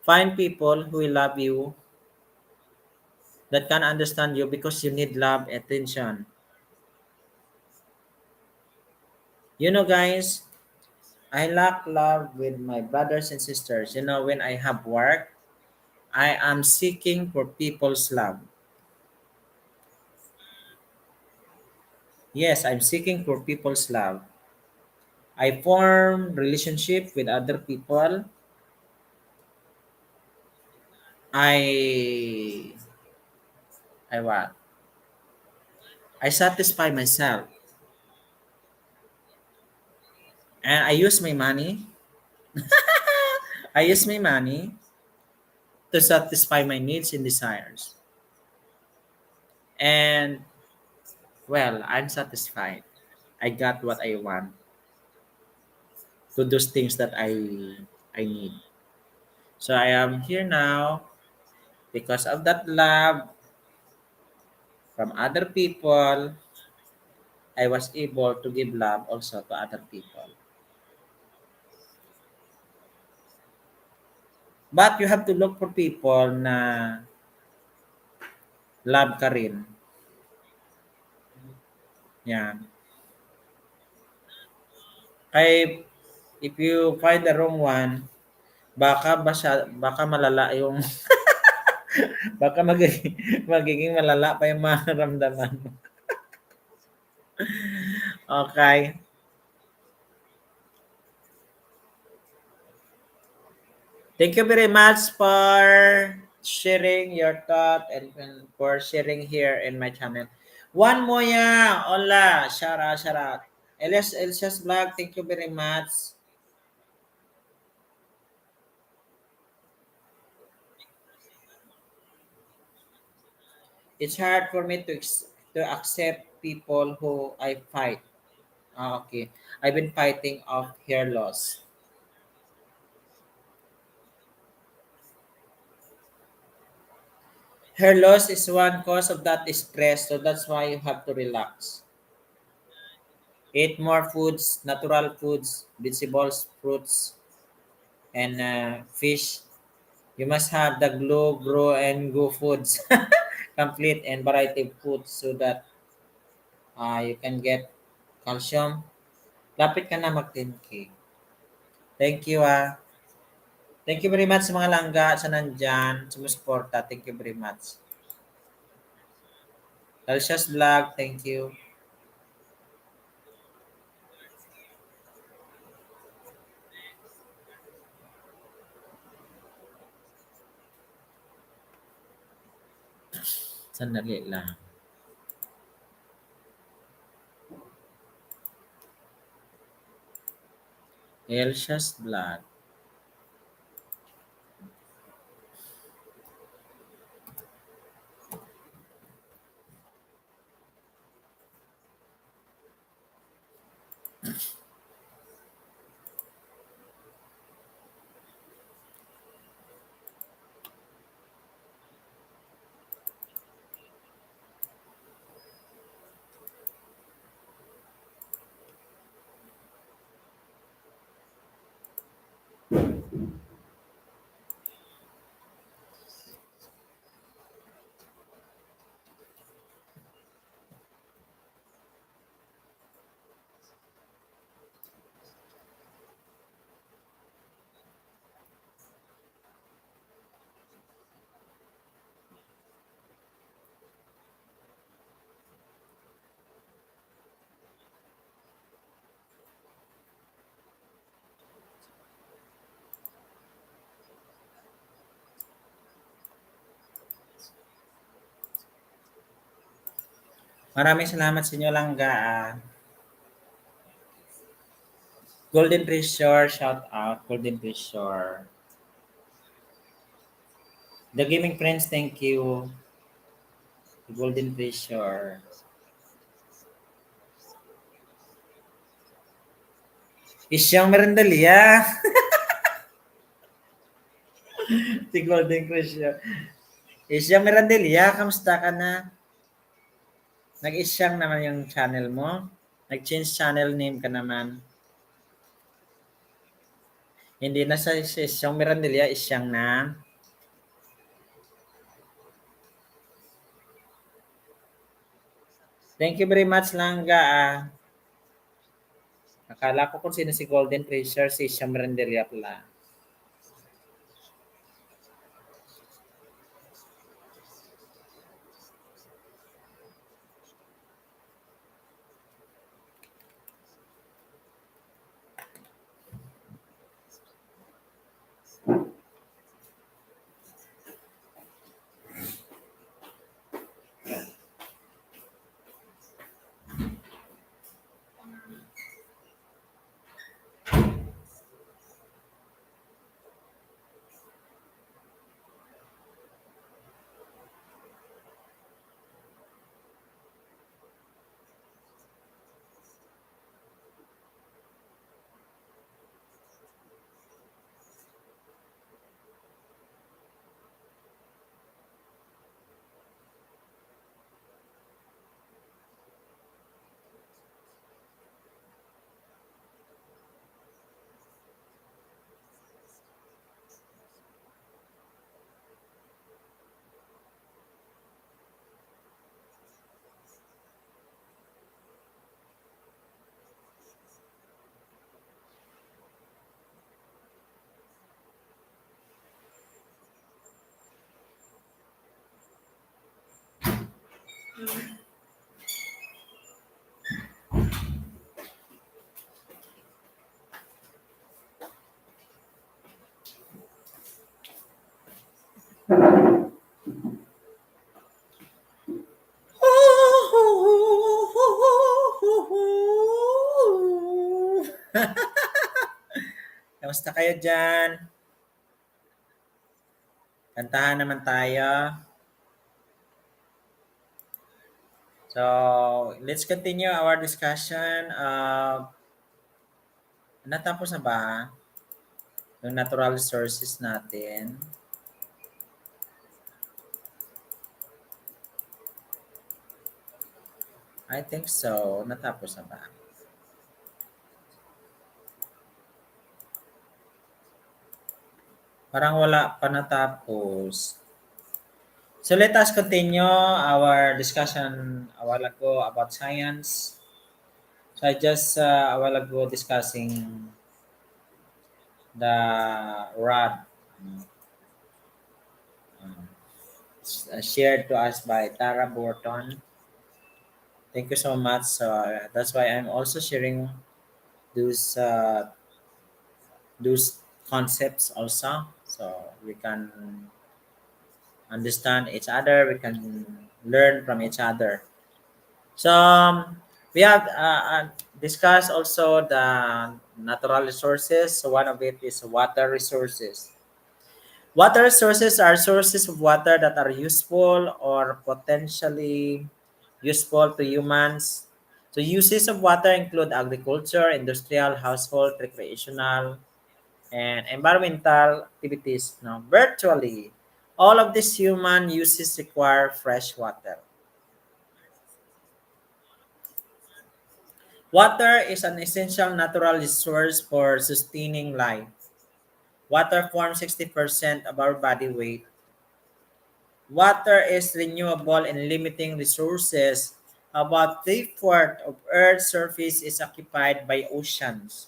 find people who will love you, that can understand you because you need love, attention. You know, guys, I lack love with my brothers and sisters. You know, when I have work, I am seeking for people's love. Yes, I'm seeking for people's love. I form relationship with other people. I I what? I satisfy myself and I use my money. I use my money to satisfy my needs and desires. And well, I'm satisfied. I got what I want to those things that I need. So I am here now because of that love from other people. I was able to give love also to other people. But you have to look for people na love ka rin. Yan. Kay if you find the wrong one, baka malala yung baka magiging malala pa yung maramdaman mo. Okay. Thank you very much for sharing your thought and for sharing here in my channel. One more, yeah. Hola, shout out, shout out. Elias Vlog, thank you very much. It's hard for me to accept people who I fight. Ah, okay. I've been fighting off hair loss. Hair loss is one cause of that stress, so that's why you have to relax. Eat more foods, natural foods, vegetables, fruits, and fish. You must have the glow, grow, and go foods, complete and variety of foods so that you can get calcium. Lapit ka na mag 10K. Thank you ah. Thank you very much sa mga langga sa nandyan, sumusuporta. Thank you very much. Alcia's Vlog, thank you. Sandali lang. Alcia's Vlog. Maraming salamat sa inyo langga. Golden Treasure, shout out. Golden Treasure. The Gaming Friends, thank you. Golden Treasure. Isyang Merendalia. Si Golden Treasure. Isyang Merendalia, kamusta ka na? Nag-isyang naman yung channel mo. Nag-change channel name ka naman. Hindi na sa Isyang Merendalia, isyang na. Thank you very much, Langga. Akala ko kung sino si Golden Treasure, si Isyang Merendalia pala. Kamusta kayo dyan? Kantahan naman tayo. So, let's continue our discussion. Natapos na ba yung natural resources natin? I think so. Natapos na ba? Parang wala pa natapos. So let us continue our discussion a while ago about science. So I just a while ago discussing the rod shared to us by Tara Borton. Thank you so much. So that's why I'm also sharing those uh, those concepts also. So we can understand each other. We can learn from each other. So we have discussed also the natural resources. So one of it is water resources. Water resources are sources of water that are useful or potentially useful to humans. So uses of water include agriculture, industrial, household, recreational, and environmental activities. Now, virtually all of these human uses require fresh water. Water is an essential natural resource for sustaining life. Water forms 60% of our body weight. Water is renewable and limiting resources. About three-fourths of Earth's surface is occupied by oceans.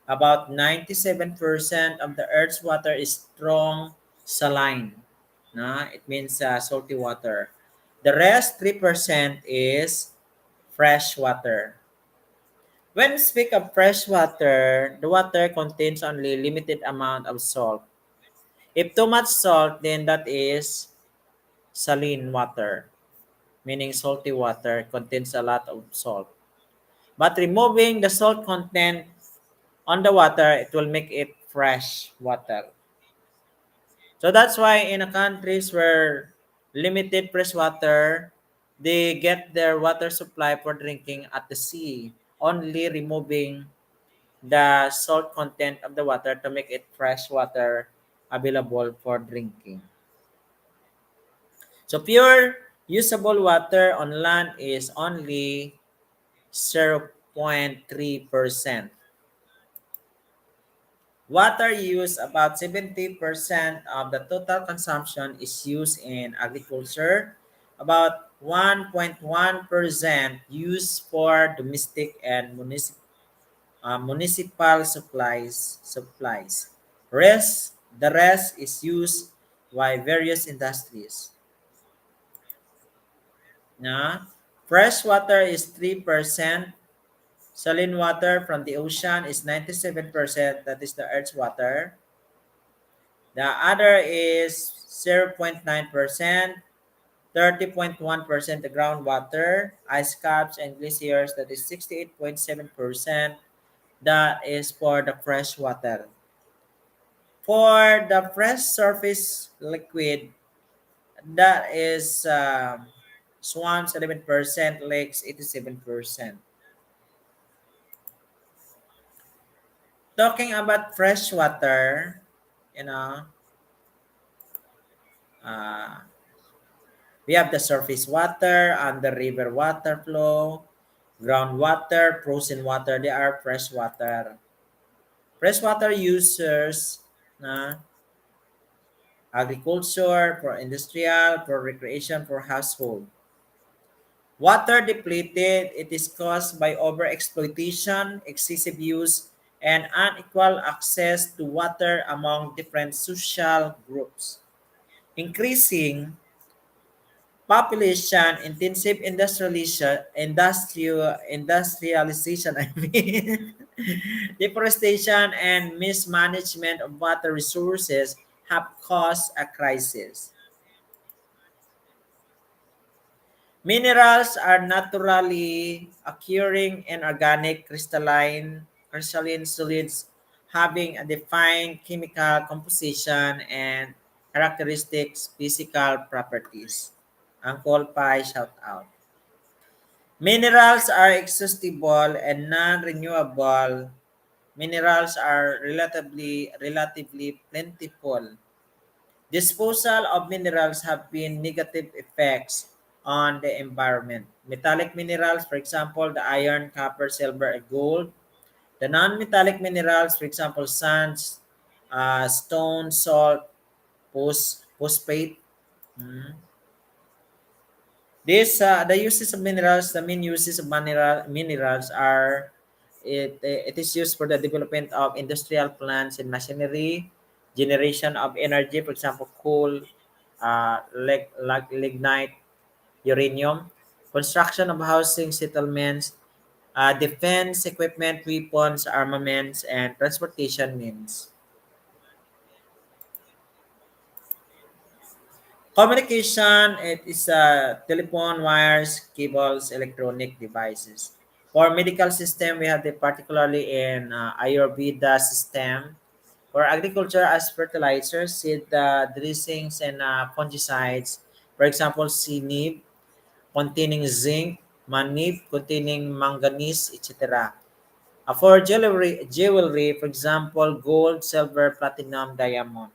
About 97% of the Earth's water is strong saline. It means salty water. The rest, 3%, is fresh water. When we speak of fresh water, the water contains only limited amount of salt. If too much salt, then that is saline water, meaning salty water contains a lot of salt. But removing the salt content on the water, it will make it fresh water. So that's why in a countries where limited fresh water, they get their water supply for drinking at the sea, only removing the salt content of the water to make it fresh water available for drinking. So pure usable water on land is only 0.3%. Water use, about 70% of the total consumption is used in agriculture, about 1.1% used for domestic and municipal supplies. The rest is used by various industries. Na fresh water is 3%. Saline water from the ocean is 97%. That is the Earth's water. The other is 0.9%. 30.1% the groundwater, ice caps and glaciers, that is 68.7%. That is for the fresh water. For the fresh surface liquid, that is swamps 11%, lakes 87%. Talking about fresh water, you know, uh, we have the surface water and the river water flow, groundwater, frozen water. They are fresh water. Freshwater users, na agriculture, for industrial, for recreation, for household. Water depleted, it is caused by overexploitation, excessive use, and unequal access to water among different social groups. Increasing Population, intensive industrialization, I mean, deforestation and mismanagement of water resources have caused a crisis. Minerals are naturally occurring in organic crystalline solids having a defined chemical composition and characteristics physical properties. Uncle Pai shout out. Minerals are exhaustible and non-renewable. Minerals are relatively plentiful. Disposal of minerals have been negative effects on the environment. Metallic minerals, for example, the iron, copper, silver, and gold. The non-metallic minerals, for example, sands, stone, salt, phosphate. Mm. The uses of minerals, the main uses of minerals are it is used for the development of industrial plants and machinery, generation of energy, for example, coal, lignite, uranium, construction of housing settlements, defense equipment, weapons, armaments, and transportation means. Communication, it is telephone, wires, cables, electronic devices. For medical system, we have the particularly in Ayurveda system. For agriculture, as fertilizers, seed dressings, and fungicides. For example, CNIB containing zinc, manib containing manganese, etc. For jewelry, for example, gold, silver, platinum, diamond.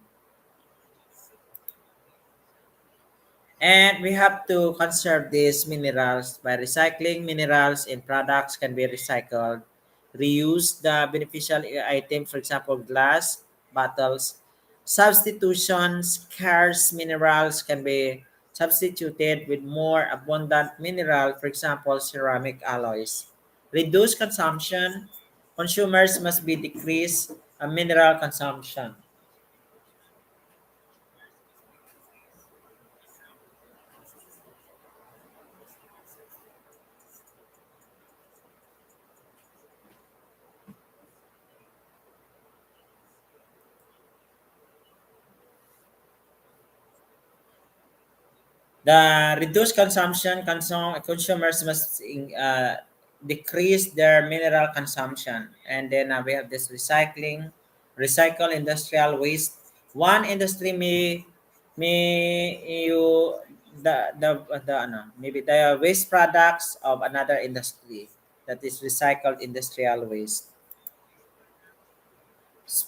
And we have to conserve these minerals by recycling minerals in products can be recycled. Reuse the beneficial items, for example, glass, bottles. Substitution scarce minerals can be substituted with more abundant mineral, for example, ceramic alloys. Reduce consumption. Consumers must be decrease mineral consumption. The reduced consumption, consumers must decrease their mineral consumption. And then we have this recycle industrial waste. One industry may you the ano, maybe the waste products of another industry that is recycled industrial waste.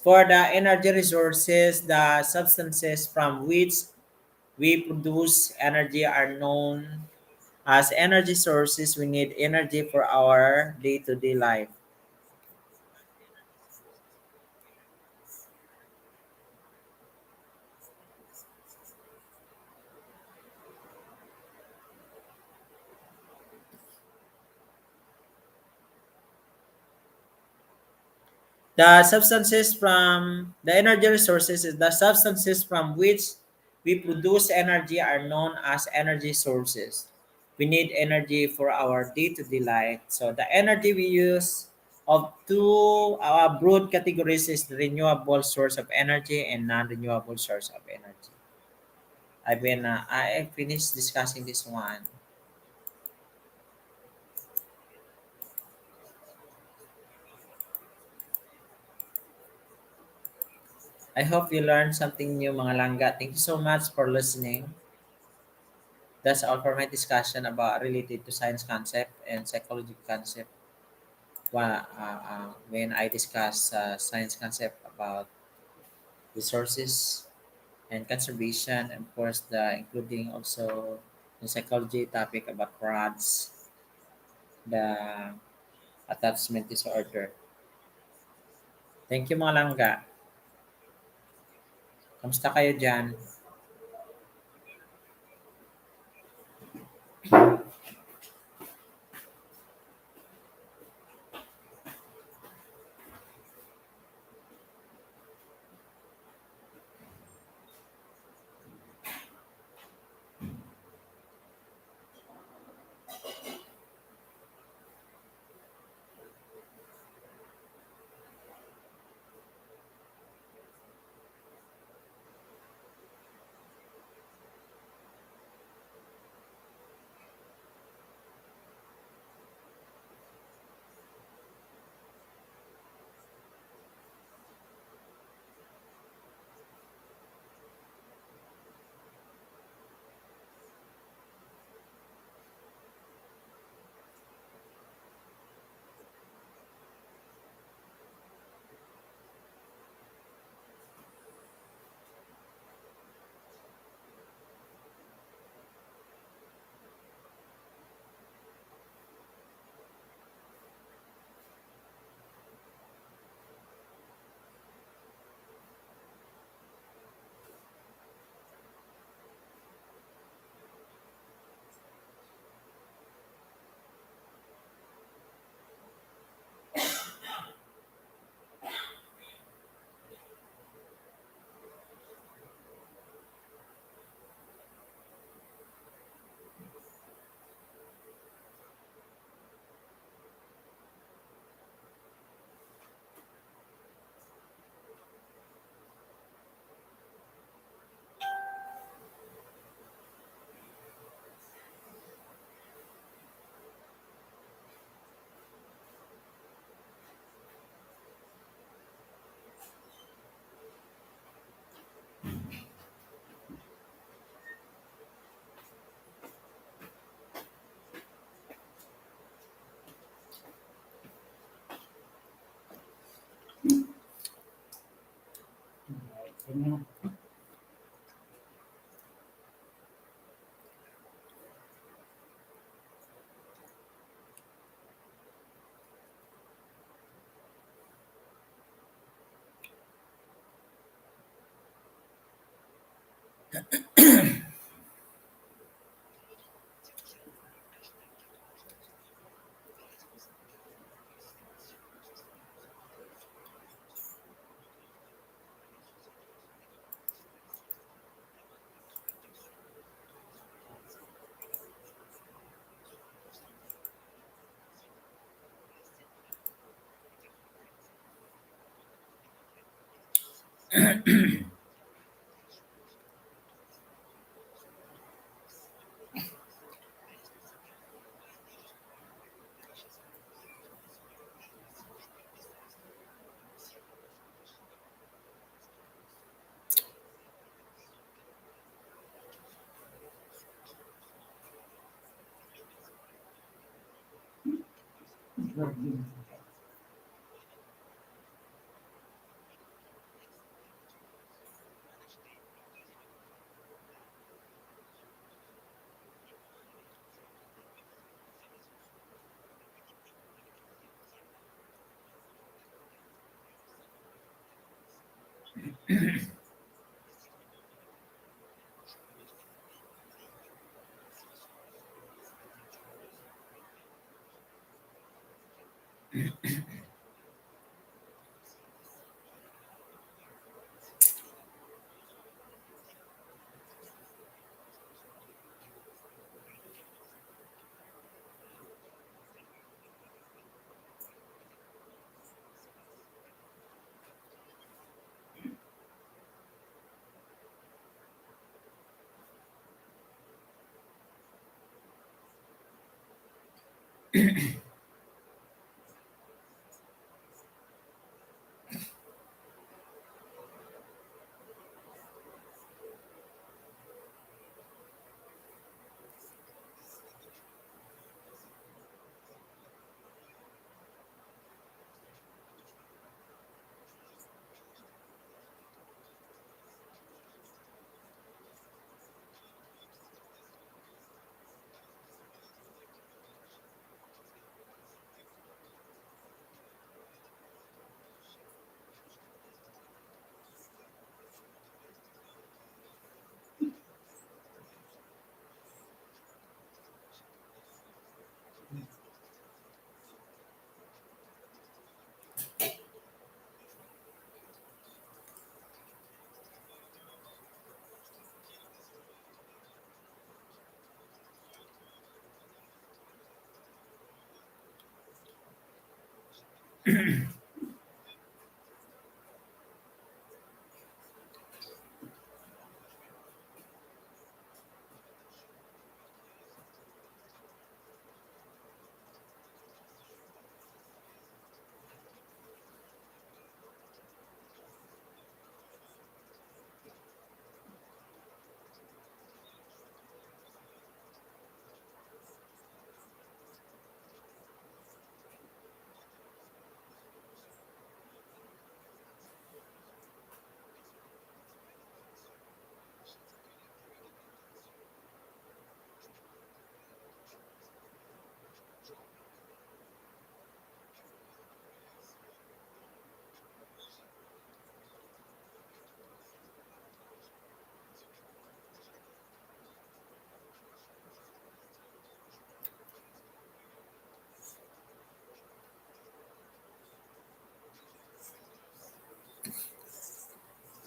For the energy resources, the substances from which we produce energy are known as energy sources. We need energy for our day-to-day life. The energy resources is the substances from which we produce energy are known as energy sources. We need energy for our day-to-day life. So the energy we use of two broad categories is the renewable source of energy and non-renewable source of energy. I finished discussing this one. I hope you learned something new, mga langga. Thank you so much for listening. That's all for my discussion about related to science concept and psychology concept. When I discuss science concept about resources and conservation, and of course, the including also the psychology topic about rods, the attachment disorder. Thank you, mga langga. Kamusta kayo dyan?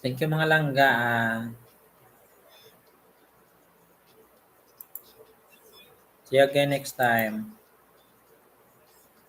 Thank you mga langga. See you again next time.